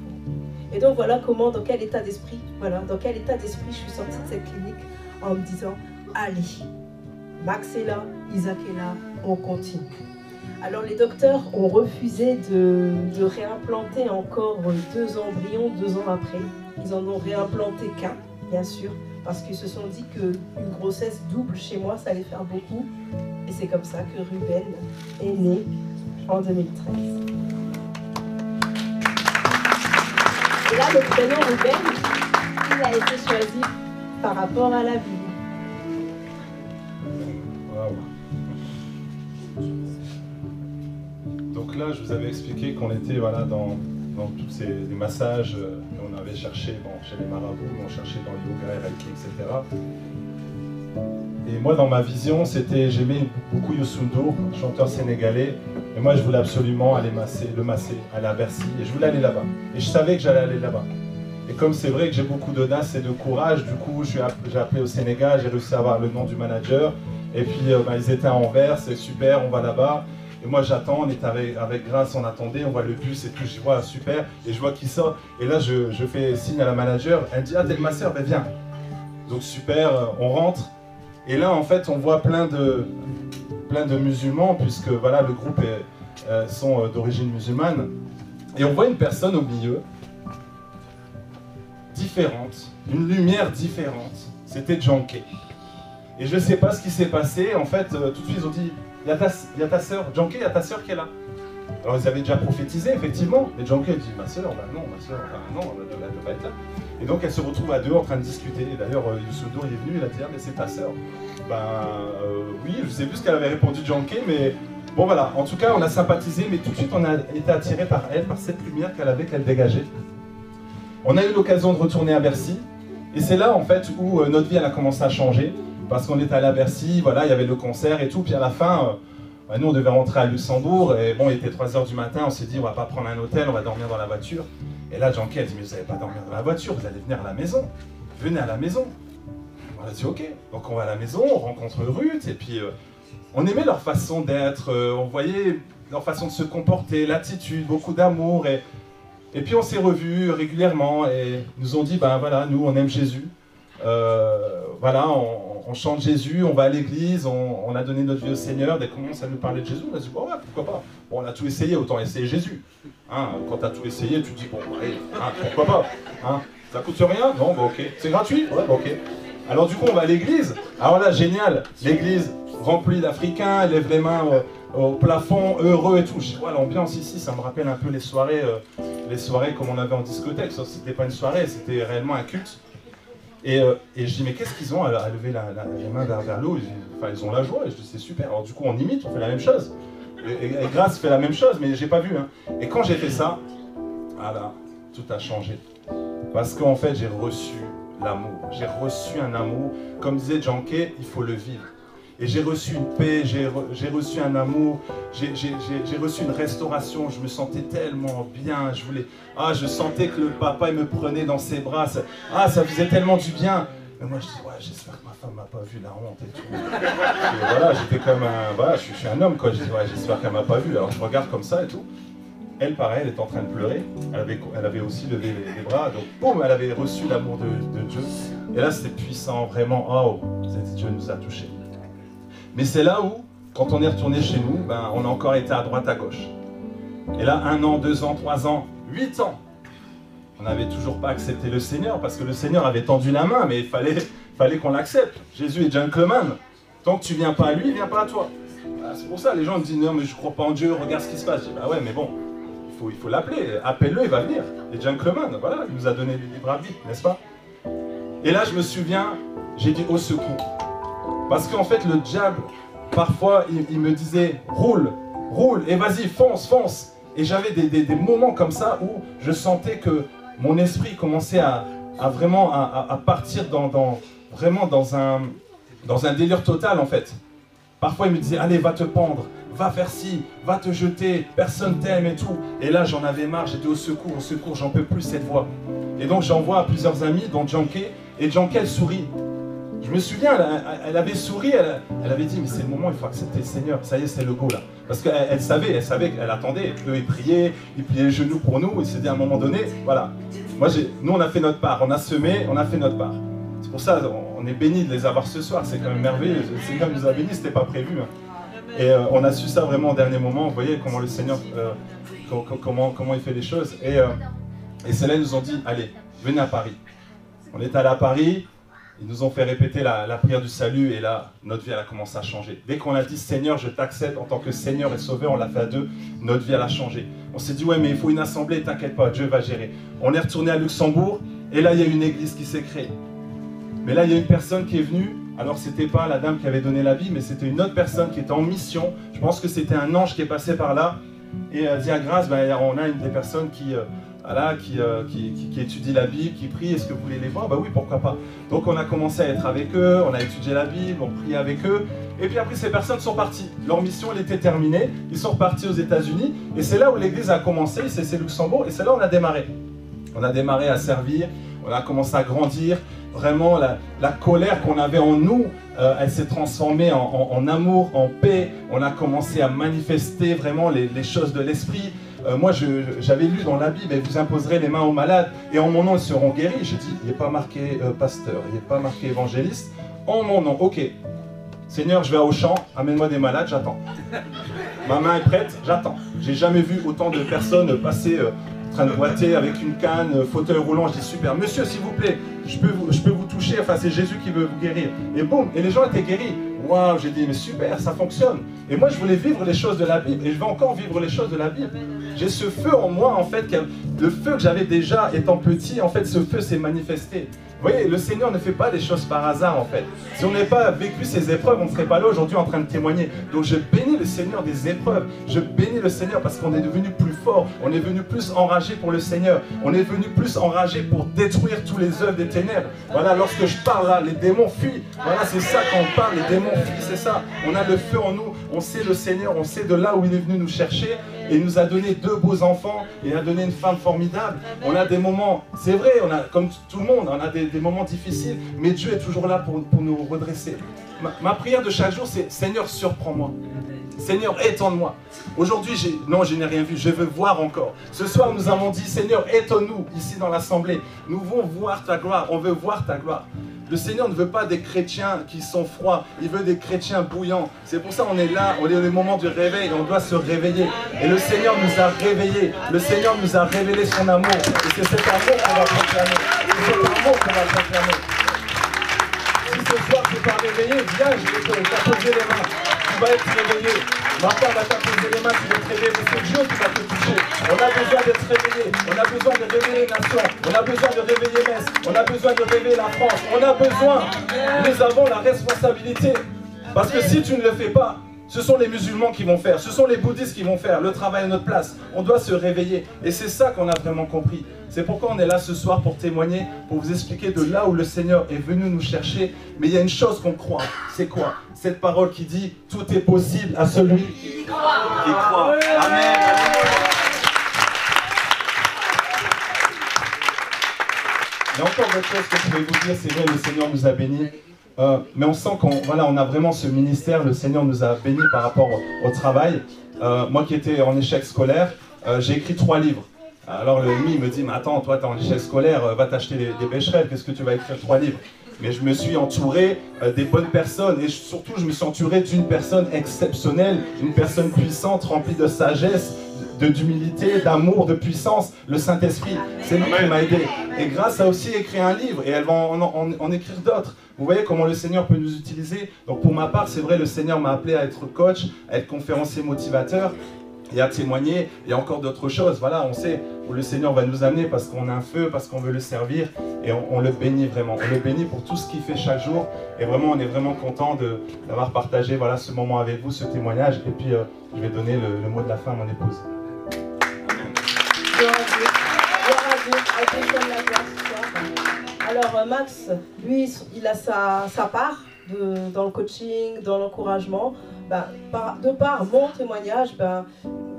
Et donc voilà comment, dans quel état d'esprit, je suis sortie de cette clinique en me disant, allez, Max est là, Isaac est là, on continue. Alors les docteurs ont refusé de réimplanter encore 2 embryons 2 ans après. Ils en ont réimplanté qu'un, bien sûr, parce qu'ils se sont dit qu'une grossesse double chez moi, ça allait faire beaucoup. Et c'est comme ça que Ruben est né en 2013. Et là, le prénom Ruben, il a été choisi par rapport à la Bible. Donc là, je vous avais expliqué qu'on était voilà, dans tous ces massages, on avait cherché chez les marabouts, on cherchait dans le yoga, Reiki, etc. Et moi, dans ma vision, j'aimais beaucoup Youssou N'Dour, chanteur sénégalais, et moi, je voulais absolument aller le masser, aller à Bercy, et je voulais aller là-bas. Et je savais que j'allais aller là-bas. Et comme c'est vrai que j'ai beaucoup d'audace et de courage, du coup, j'ai appelé au Sénégal, j'ai réussi à avoir le nom du manager, et puis ils étaient à Anvers, c'est super, on va là-bas. Et moi j'attends, on est avec Grace, on attendait, on voit le bus et tout, je vois super, et je vois qu'il sort, et là je fais signe à la manager, elle me dit « Ah t'es le masseur, ben viens !» Donc super, on rentre, et là en fait on voit plein de musulmans, puisque voilà le groupe sont d'origine musulmane, et on voit une personne au milieu, différente, une lumière différente, c'était Djanké. Et je ne sais pas ce qui s'est passé, en fait tout de suite ils ont dit il y a ta sœur, Djanké, il y a ta sœur qui est là. Alors ils avaient déjà prophétisé, effectivement, et Djanké dit ma sœur, bah non, elle ne doit pas être là. Et donc elle se retrouve à deux en train de discuter. Et d'ailleurs Youssou N'Dour il est venu, il a dit ah mais c'est ta sœur. Oui, je ne sais plus ce qu'elle avait répondu Djanké, mais bon voilà, en tout cas on a sympathisé, mais tout de suite on a été attiré par elle, par cette lumière qu'elle dégageait. On a eu l'occasion de retourner à Bercy, et c'est là en fait où notre vie elle a commencé à changer. Parce qu'on est allé à Bercy, voilà, il y avait le concert et tout, puis à la fin, nous on devait rentrer à Luxembourg, et bon, il était 3 h du matin, on s'est dit on va pas prendre un hôtel, on va dormir dans la voiture. Et là, Djanké a dit mais vous n'allez pas dormir dans la voiture, vous allez venir à la maison, venez à la maison. On a dit ok, donc on va à la maison, on rencontre Ruth, et puis on aimait leur façon d'être, on voyait leur façon de se comporter, l'attitude, beaucoup d'amour, et puis on s'est revus régulièrement, et ils nous ont dit ben voilà, nous on aime Jésus. Voilà, on chante Jésus, on va à l'église, on a donné notre vie au Seigneur. Dès qu'on commence à nous parler de Jésus, on a dit bon ouais, pourquoi pas. Bon, on a tout essayé, autant essayer Jésus. Hein, quand tu as tout essayé, tu te dis bon, allez, hein, pourquoi pas. Hein, ça coûte rien? Non, bah ok. C'est gratuit? Ouais, bah ok. Alors du coup, on va à l'église. Alors là, génial, l'église remplie d'Africains, lève les mains au plafond, heureux et tout. Je dis ouais, l'ambiance ici, ça me rappelle un peu les soirées comme on avait en discothèque. Sauf que c'était pas une soirée, c'était réellement un culte. Et je dis mais qu'est-ce qu'ils ont à lever les mains vers l'eau? Enfin ils ont la joie, et je dis c'est super. Alors du coup on imite, on fait la même chose. Et Grace fait la même chose, mais j'ai pas vu. Hein. Et quand j'ai fait ça, voilà, tout a changé. Parce qu'en fait j'ai reçu l'amour. J'ai reçu un amour, comme disait Djanké, il faut le vivre. Et j'ai reçu une paix, j'ai reçu un amour, j'ai reçu une restauration, je me sentais tellement bien, je sentais que le papa il me prenait dans ses bras, ça faisait tellement du bien. Mais moi je dis, ouais, j'espère que ma femme m'a pas vu la honte et tout. Et voilà, j'étais comme voilà, je suis un homme quoi, je dis, ouais, j'espère qu'elle m'a pas vu, alors je regarde comme ça et tout. Elle, pareil, elle était en train de pleurer, elle avait aussi levé les bras, donc boum, elle avait reçu l'amour de Dieu. Et là c'était puissant, vraiment, oh, Dieu nous a touchés. Mais c'est là où, quand on est retourné chez nous, ben, on a encore été à droite, à gauche. Et là, 1 an, 2 ans, 3 ans, 8 ans, on n'avait toujours pas accepté le Seigneur, parce que le Seigneur avait tendu la main, mais il fallait qu'on l'accepte. Jésus est gentleman. Tant que tu ne viens pas à lui, il ne vient pas à toi. Ben, c'est pour ça, les gens me disent, non mais je ne crois pas en Dieu, regarde ce qui se passe. Je dis, bah ouais, mais bon, il faut l'appeler, appelle-le, il va venir. Il est gentleman, voilà, il nous a donné le libre arbitre, n'est-ce pas? Et là, je me souviens, j'ai dit, au secours. Parce qu'en fait, le diable, parfois, il me disait « roule, roule, et vas-y, fonce, fonce ». Et j'avais des moments comme ça où je sentais que mon esprit commençait à vraiment partir vraiment dans un délire total, en fait. Parfois, il me disait « allez, va te pendre, va faire ci, va te jeter, personne t'aime et tout ». Et là, j'en avais marre, j'étais au secours, j'en peux plus cette voix. Et donc, j'envoie à plusieurs amis, dont Djanké, et Djanké, elle sourit. Je me souviens, elle avait souri, elle avait dit, mais c'est le moment, il faut accepter le Seigneur, ça y est, c'est le go là. Parce qu'elle savait qu'elle attendait, eux ils priaient, ils pliaient les genoux pour nous, et s'est dit à un moment donné, voilà. Nous on a fait notre part, on a semé, on a fait notre part. C'est pour ça, on est bénis de les avoir ce soir, c'est quand même merveilleux, le Seigneur nous a bénis, c'était pas prévu. Hein. Et on a su ça vraiment au dernier moment, vous voyez comment le Seigneur, comment il fait les choses. Et c'est là ils nous ont dit, allez, venez à Paris. On est allé à Paris, ils nous ont fait répéter la prière du salut et là, notre vie elle a commencé à changer. Dès qu'on a dit Seigneur, je t'accepte en tant que Seigneur et Sauveur, on l'a fait à deux, notre vie elle a changé. On s'est dit ouais mais il faut une assemblée, t'inquiète pas, Dieu va gérer. On est retourné à Luxembourg et là il y a une église qui s'est créée. Mais là il y a une personne qui est venue, alors c'était pas la dame qui avait donné la vie, mais c'était une autre personne qui était en mission. Je pense que c'était un ange qui est passé par là et dit à Grasse, ben, on a une des personnes qui étudie la Bible, qui prie, est-ce que vous voulez les voir? Bah oui, pourquoi pas. Donc on a commencé à être avec eux, on a étudié la Bible, on priait avec eux, et puis après ces personnes sont parties. Leur mission elle était terminée, ils sont repartis aux États-Unis, et c'est là où l'église a commencé, c'est Luxembourg, et c'est là où on a démarré. On a démarré à servir, on a commencé à grandir, vraiment la colère qu'on avait en nous, elle s'est transformée en amour, en paix, on a commencé à manifester vraiment les choses de l'esprit. Moi, j'avais lu dans la Bible, vous imposerez les mains aux malades et en mon nom ils seront guéris. J'ai dit, il n'est pas marqué pasteur, il n'est pas marqué évangéliste. En mon nom, ok. Seigneur, je vais au champ, amène-moi des malades, j'attends. Ma main est prête, j'attends. J'ai jamais vu autant de personnes passer en train de boiter avec une canne, fauteuil roulant. Je dis super, monsieur s'il vous plaît, je peux vous toucher, enfin c'est Jésus qui veut vous guérir. Et boum, et les gens étaient guéris. Waouh, j'ai dit mais super, ça fonctionne. Et moi je voulais vivre les choses de la Bible et je vais encore vivre les choses de la Bible. J'ai ce feu en moi en fait, le feu que j'avais déjà étant petit, en fait ce feu s'est manifesté. Vous voyez, le Seigneur ne fait pas les choses par hasard en fait. Si on n'avait pas vécu ces épreuves, on ne serait pas là aujourd'hui en train de témoigner. Donc je bénis le Seigneur des épreuves. Je bénis le Seigneur parce qu'on est devenu plus fort. On est devenu plus enragé pour le Seigneur. On est devenu plus enragé pour détruire tous les œuvres des ténèbres. Voilà, lorsque je parle là, les démons fuient. Voilà, c'est ça quand on parle, les démons fuient, c'est ça. On a le feu en nous. On sait le Seigneur, on sait de là où il est venu nous chercher. Et il nous a donné 2 beaux enfants. Il a donné une femme formidable. On a des moments, c'est vrai, on a, comme tout le monde, on a des moments difficiles. Mais Dieu est toujours là pour nous redresser. Ma prière de chaque jour, c'est Seigneur, surprends-moi. Seigneur, étonne-moi. Aujourd'hui, je n'ai rien vu, je veux voir encore. Ce soir, nous avons dit, Seigneur, étonne-nous ici dans l'assemblée. Nous voulons voir ta gloire, on veut voir ta gloire. Le Seigneur ne veut pas des chrétiens qui sont froids, il veut des chrétiens bouillants. C'est pour ça qu'on est là, on est au moment du réveil, on doit se réveiller. Et le Seigneur nous a réveillés, le Seigneur nous a révélé son amour. Et c'est cet amour qu'on va proclamer. C'est cet amour qu'on va proclamer. Si ce soir tu n'es pas réveillé, viens, je vais t'apposer les mains. Tu vas être réveillé. Ma femme va t'apposer les mains, tu vas te réveiller. C'est Dieu qui va te toucher. On a besoin d'être réveillé. On a besoin de réveiller les nations. On a besoin de réveiller Metz. On a besoin de réveiller la France. On a besoin. Nous avons la responsabilité. Parce que si tu ne le fais pas, ce sont les musulmans qui vont faire, ce sont les bouddhistes qui vont faire le travail à notre place. On doit se réveiller. Et c'est ça qu'on a vraiment compris. C'est pourquoi on est là ce soir pour témoigner, pour vous expliquer de là où le Seigneur est venu nous chercher. Mais il y a une chose qu'on croit. C'est quoi? Cette parole qui dit « Tout est possible à celui qui croit. » Amen. Il y a encore d'autres choses que je vais vous dire. C'est vrai, le Seigneur nous a bénis. Mais on sent qu'on a vraiment ce ministère, le Seigneur nous a bénis par rapport au travail. Moi qui étais en échec scolaire, j'ai écrit 3 livres. Alors lui me dit, mais attends, toi t'es en échec scolaire, va t'acheter des bécherelles, qu'est-ce que tu vas écrire 3 livres? Mais je me suis entouré des bonnes personnes et surtout je me suis entouré d'une personne exceptionnelle, une personne puissante, remplie de sagesse, d'humilité, d'amour, de puissance, le Saint-Esprit. C'est lui qui m'a aidé. Et Grace a aussi écrit un livre et elle va en écrire d'autres. Vous voyez comment le Seigneur peut nous utiliser. Donc pour ma part, c'est vrai, le Seigneur m'a appelé à être coach, à être conférencier motivateur et à témoigner. Il y a encore d'autres choses. Voilà, on sait où le Seigneur va nous amener parce qu'on a un feu, parce qu'on veut le servir et on le bénit vraiment. On le bénit pour tout ce qu'il fait chaque jour et vraiment, on est vraiment content d'avoir partagé voilà, ce moment avec vous, ce témoignage. Et puis, je vais donner le mot de la fin à mon épouse. Gloire à Dieu. À Dieu comme la gloire ce soir. Alors Max, lui, il a sa part dans le coaching, dans l'encouragement. De par mon témoignage,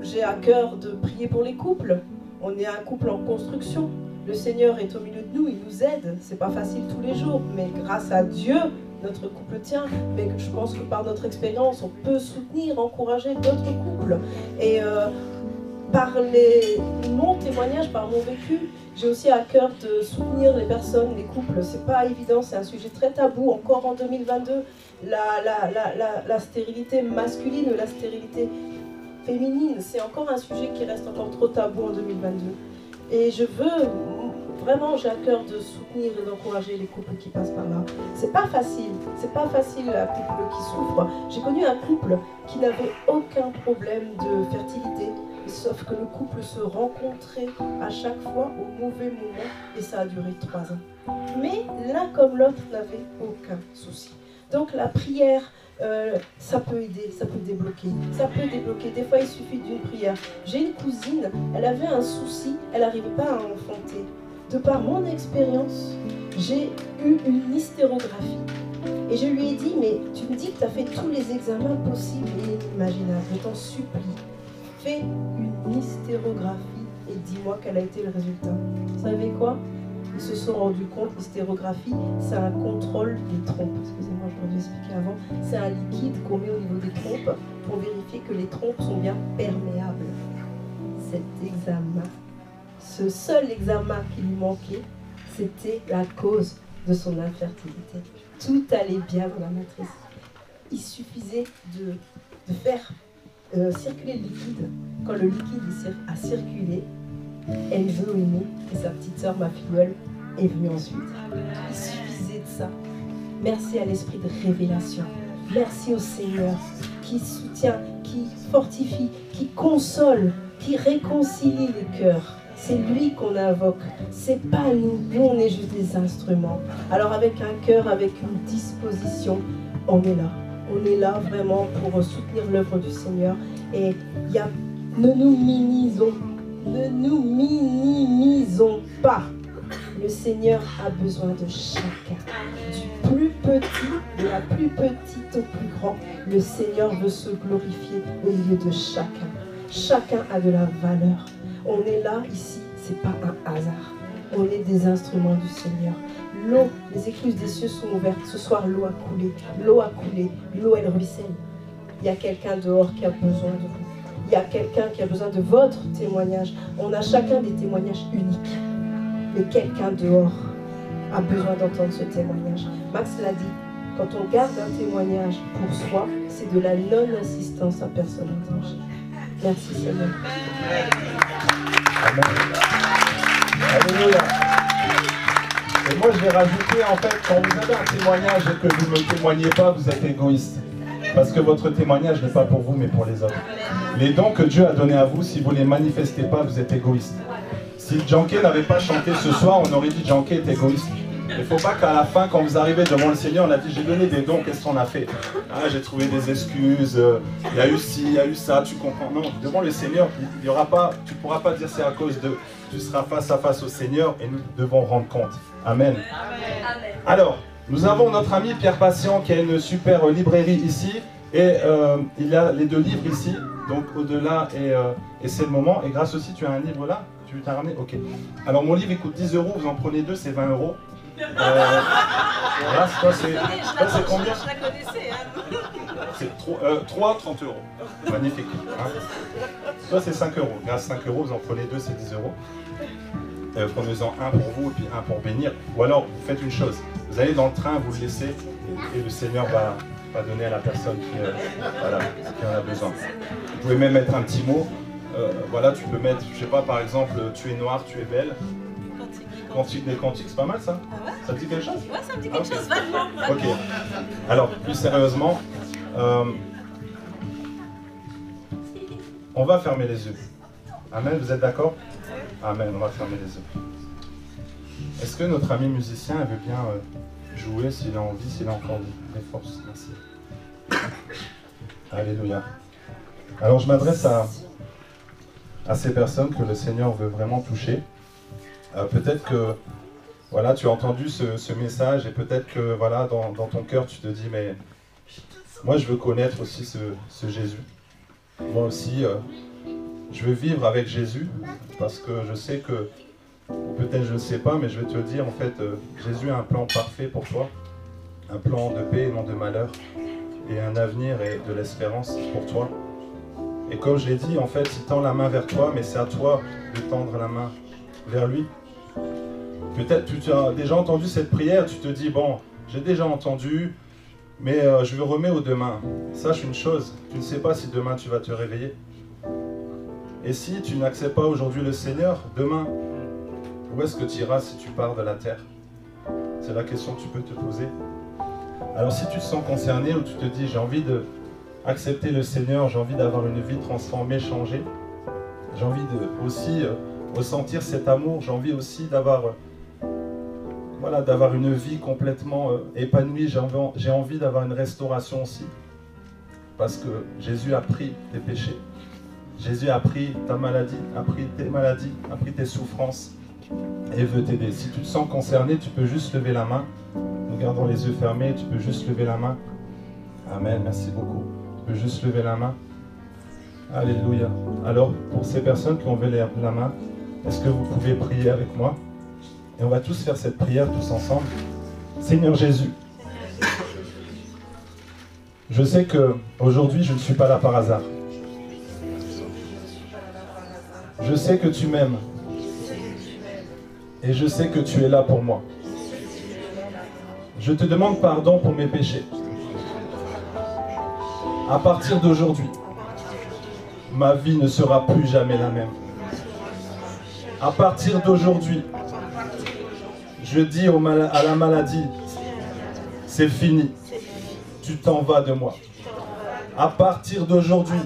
j'ai à cœur de prier pour les couples. On est un couple en construction. Le Seigneur est au milieu de nous, il nous aide. C'est pas facile tous les jours, mais grâce à Dieu, notre couple tient. Mais je pense que par notre expérience, on peut soutenir, encourager d'autres couples. Et par mon témoignage, par mon vécu, j'ai aussi à cœur de soutenir les personnes, les couples. C'est pas évident, c'est un sujet très tabou, encore en 2022. La stérilité masculine ou la stérilité féminine, c'est encore un sujet qui reste encore trop tabou en 2022. Et je veux vraiment, j'ai à cœur de soutenir et d'encourager les couples qui passent par là. C'est pas facile un couple qui souffre. J'ai connu un couple qui n'avait aucun problème de fertilité, sauf que le couple se rencontrait à chaque fois au mauvais moment et ça a duré 3 ans. Mais l'un comme l'autre n'avait aucun souci. Donc la prière, ça peut aider, ça peut débloquer. Ça peut débloquer. Des fois, il suffit d'une prière. J'ai une cousine, elle avait un souci, elle n'arrivait pas à enfanter. De par mon expérience, j'ai eu une hystérographie. Et je lui ai dit, mais tu me dis que tu as fait tous les examens possibles et inimaginables. Je t'en supplie, fais une hystérographie et dis-moi quel a été le résultat. Vous savez quoi? Ils se sont rendus compte, l'hystérographie, c'est un contrôle des trompes. Excusez-moi, je l'ai expliqué avant. C'est un liquide qu'on met au niveau des trompes pour vérifier que les trompes sont bien perméables. Cet examen, ce seul examen qui lui manquait, c'était la cause de son infertilité. Tout allait bien dans la matrice. Il suffisait de faire circuler le liquide. Quand le liquide a circulé, elle veut aimer et sa petite sœur, ma filleule, est venue ensuite. Il suffisait de ça. Merci à l'esprit de révélation. Merci au Seigneur qui soutient, qui fortifie, qui console, qui réconcilie les cœurs. C'est lui qu'on invoque. C'est pas nous. Nous, on est juste des instruments. Alors avec un cœur, avec une disposition, on est là. On est là vraiment pour soutenir l'œuvre du Seigneur. Et ne nous minimisons. Ne nous minimisons pas. Le Seigneur a besoin de chacun. Du plus petit, de la plus petite au plus grand. Le Seigneur veut se glorifier au milieu de chacun. Chacun a de la valeur. On est là, ici, c'est pas un hasard. On est des instruments du Seigneur. L'eau, les écluses des cieux sont ouvertes. Ce soir, l'eau a coulé. L'eau a coulé. L'eau, elle ruisselle. Il y a quelqu'un dehors qui a besoin de vous. Il y a quelqu'un qui a besoin de votre témoignage. On a chacun des témoignages uniques. Mais quelqu'un dehors a besoin d'entendre ce témoignage. Max l'a dit, quand on garde un témoignage pour soi, c'est de la non-assistance à personne étrangère. Merci Seigneur. Amen. Alléluia. Et moi je vais rajouter, en fait, quand vous avez un témoignage et que vous ne témoignez pas, vous êtes égoïste. Parce que votre témoignage n'est pas pour vous, mais pour les autres. Les dons que Dieu a donnés à vous, si vous ne les manifestez pas, vous êtes égoïste. Si Janké n'avait pas chanté ce soir, on aurait dit Janké est égoïste. Il ne faut pas qu'à la fin, quand vous arrivez devant le Seigneur, on a dit j'ai donné des dons, qu'est-ce qu'on a fait? Ah, j'ai trouvé des excuses, il y a eu ci, il y a eu ça, tu comprends? Non, devant le Seigneur, il y aura pas, tu ne pourras pas dire c'est à cause de... Tu seras face à face au Seigneur et nous devons rendre compte. Amen. Amen. Alors, nous avons notre ami Pierre Patient qui a une super librairie ici et il a les 2 livres ici, donc au-delà et c'est le moment. Et grâce aussi, tu as un livre là? Tu t'as ramené? Ok. Alors mon livre il coûte 10 €, vous en prenez 2, c'est 20 €. Voilà, toi c'est combien? Je la connaissais. C'est 3, 30 €. Magnifique. Hein, toi c'est 5 €. Grâce 5 €, vous en prenez 2, c'est 10 €. Prenez-en un pour vous et puis un pour bénir. Ou alors vous faites une chose, vous allez dans le train, vous le laissez et le Seigneur va donner à la personne qui en a besoin. Vous pouvez même mettre un petit mot. Voilà, tu peux mettre, je sais pas, par exemple, tu es noire, tu es belle. Cantique des cantiques, c'est pas mal ça? Ah ouais? Ça te dit quelque chose? Ouais, ça me dit quelque chose, vaguement. Ok. Alors, plus sérieusement, on va fermer les yeux. Amen, vous êtes d'accord? Amen, on va fermer les yeux. Est-ce que notre ami musicien veut bien jouer s'il a envie, s'il a encore des forces? Merci. Alléluia. Alors, je m'adresse à ces personnes que le Seigneur veut vraiment toucher. Peut-être que voilà, tu as entendu ce message et peut-être que voilà, dans ton cœur tu te dis mais moi je veux connaître aussi ce Jésus. Moi aussi je veux vivre avec Jésus parce que je sais que, ou peut-être je ne sais pas, mais je vais te le dire en fait, Jésus a un plan parfait pour toi, un plan de paix et non de malheur et un avenir et de l'espérance pour toi. Et comme je l'ai dit, en fait, il tend la main vers toi, mais c'est à toi de tendre la main vers lui. Peut-être tu as déjà entendu cette prière, tu te dis, bon, j'ai déjà entendu, mais je le remets au demain. Sache une chose, tu ne sais pas si demain tu vas te réveiller. Et si tu n'acceptes pas aujourd'hui le Seigneur, demain, Où est-ce que tu iras si tu pars de la terre? C'est la question que tu peux te poser. Alors si tu te sens concerné ou tu te dis j'ai envie d'accepter le Seigneur, j'ai envie d'avoir une vie transformée, changée, j'ai envie de aussi ressentir cet amour, j'ai envie aussi d'avoir d'avoir une vie complètement épanouie, j'ai envie d'avoir une restauration aussi. Parce que Jésus a pris tes péchés. Jésus a pris ta maladie, a pris tes maladies, a pris tes souffrances et veut t'aider. Si tu te sens concerné, tu peux juste lever la main. Nous gardons les yeux fermés, tu peux juste lever la main. Amen, merci beaucoup. Tu peux juste lever la main. Alléluia. Alors, pour ces personnes qui ont levé la main, est-ce que vous pouvez prier avec moi? Et on va tous faire cette prière tous ensemble. Seigneur Jésus, je sais qu'aujourd'hui, je ne suis pas là par hasard. Je sais que tu m'aimes. Et je sais que tu es là pour moi. Je te demande pardon pour mes péchés. À partir d'aujourd'hui, ma vie ne sera plus jamais la même. À partir d'aujourd'hui, je dis à la maladie, c'est fini. Tu t'en vas de moi. À partir d'aujourd'hui,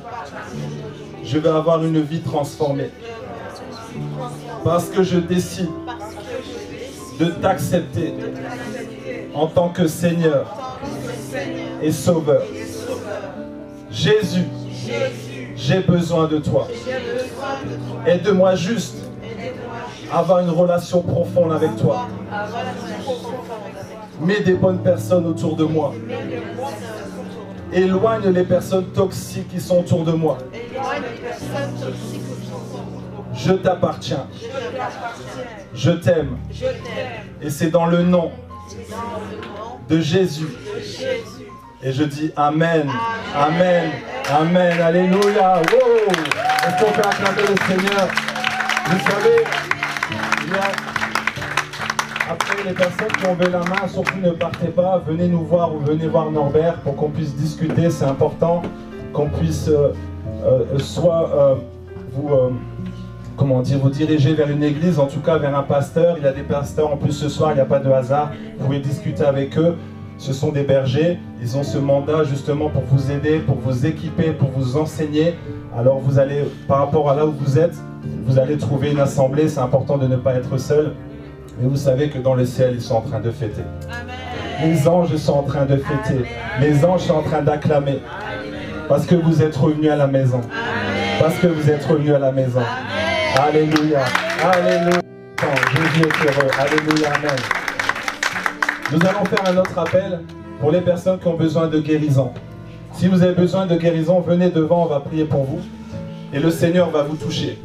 je vais avoir une vie transformée. Parce que je décide de t'accepter en tant que Seigneur et Sauveur. Jésus, j'ai besoin de toi. Aide-moi juste à avoir une relation profonde avec toi. Mets des bonnes personnes autour de moi. Éloigne les personnes toxiques qui sont autour de moi. Je t'appartiens. Je t'aime. Et c'est dans le nom de Jésus. Et je dis Amen. Amen. Amen. Alléluia. Wow. Est-ce qu'on peut acclamer le Seigneur? Vous savez, après les personnes qui ont levé la main, surtout ne partez pas, venez nous voir ou venez voir Norbert pour qu'on puisse discuter. C'est important qu'on puisse vous diriger vers une église, en tout cas vers un pasteur. Il y a des pasteurs en plus ce soir, il n'y a pas de hasard. Vous pouvez discuter avec eux. Ce sont des bergers, ils ont ce mandat justement pour vous aider, pour vous équiper, pour vous enseigner. Alors vous allez, par rapport à là où vous êtes, vous allez trouver une assemblée. C'est important de ne pas être seul. Mais vous savez que dans le ciel, ils sont en train de fêter. Amen. Les anges sont en train de fêter. Amen. Les anges sont en train d'acclamer. Parce que vous êtes revenus à la maison. Amen. Parce que vous êtes revenus à la maison. Amen. Alléluia. Alléluia. Jésus est heureux. Alléluia. Amen. Nous allons faire un autre appel pour les personnes qui ont besoin de guérison. Si vous avez besoin de guérison, venez devant, on va prier pour vous. Et le Seigneur va vous toucher.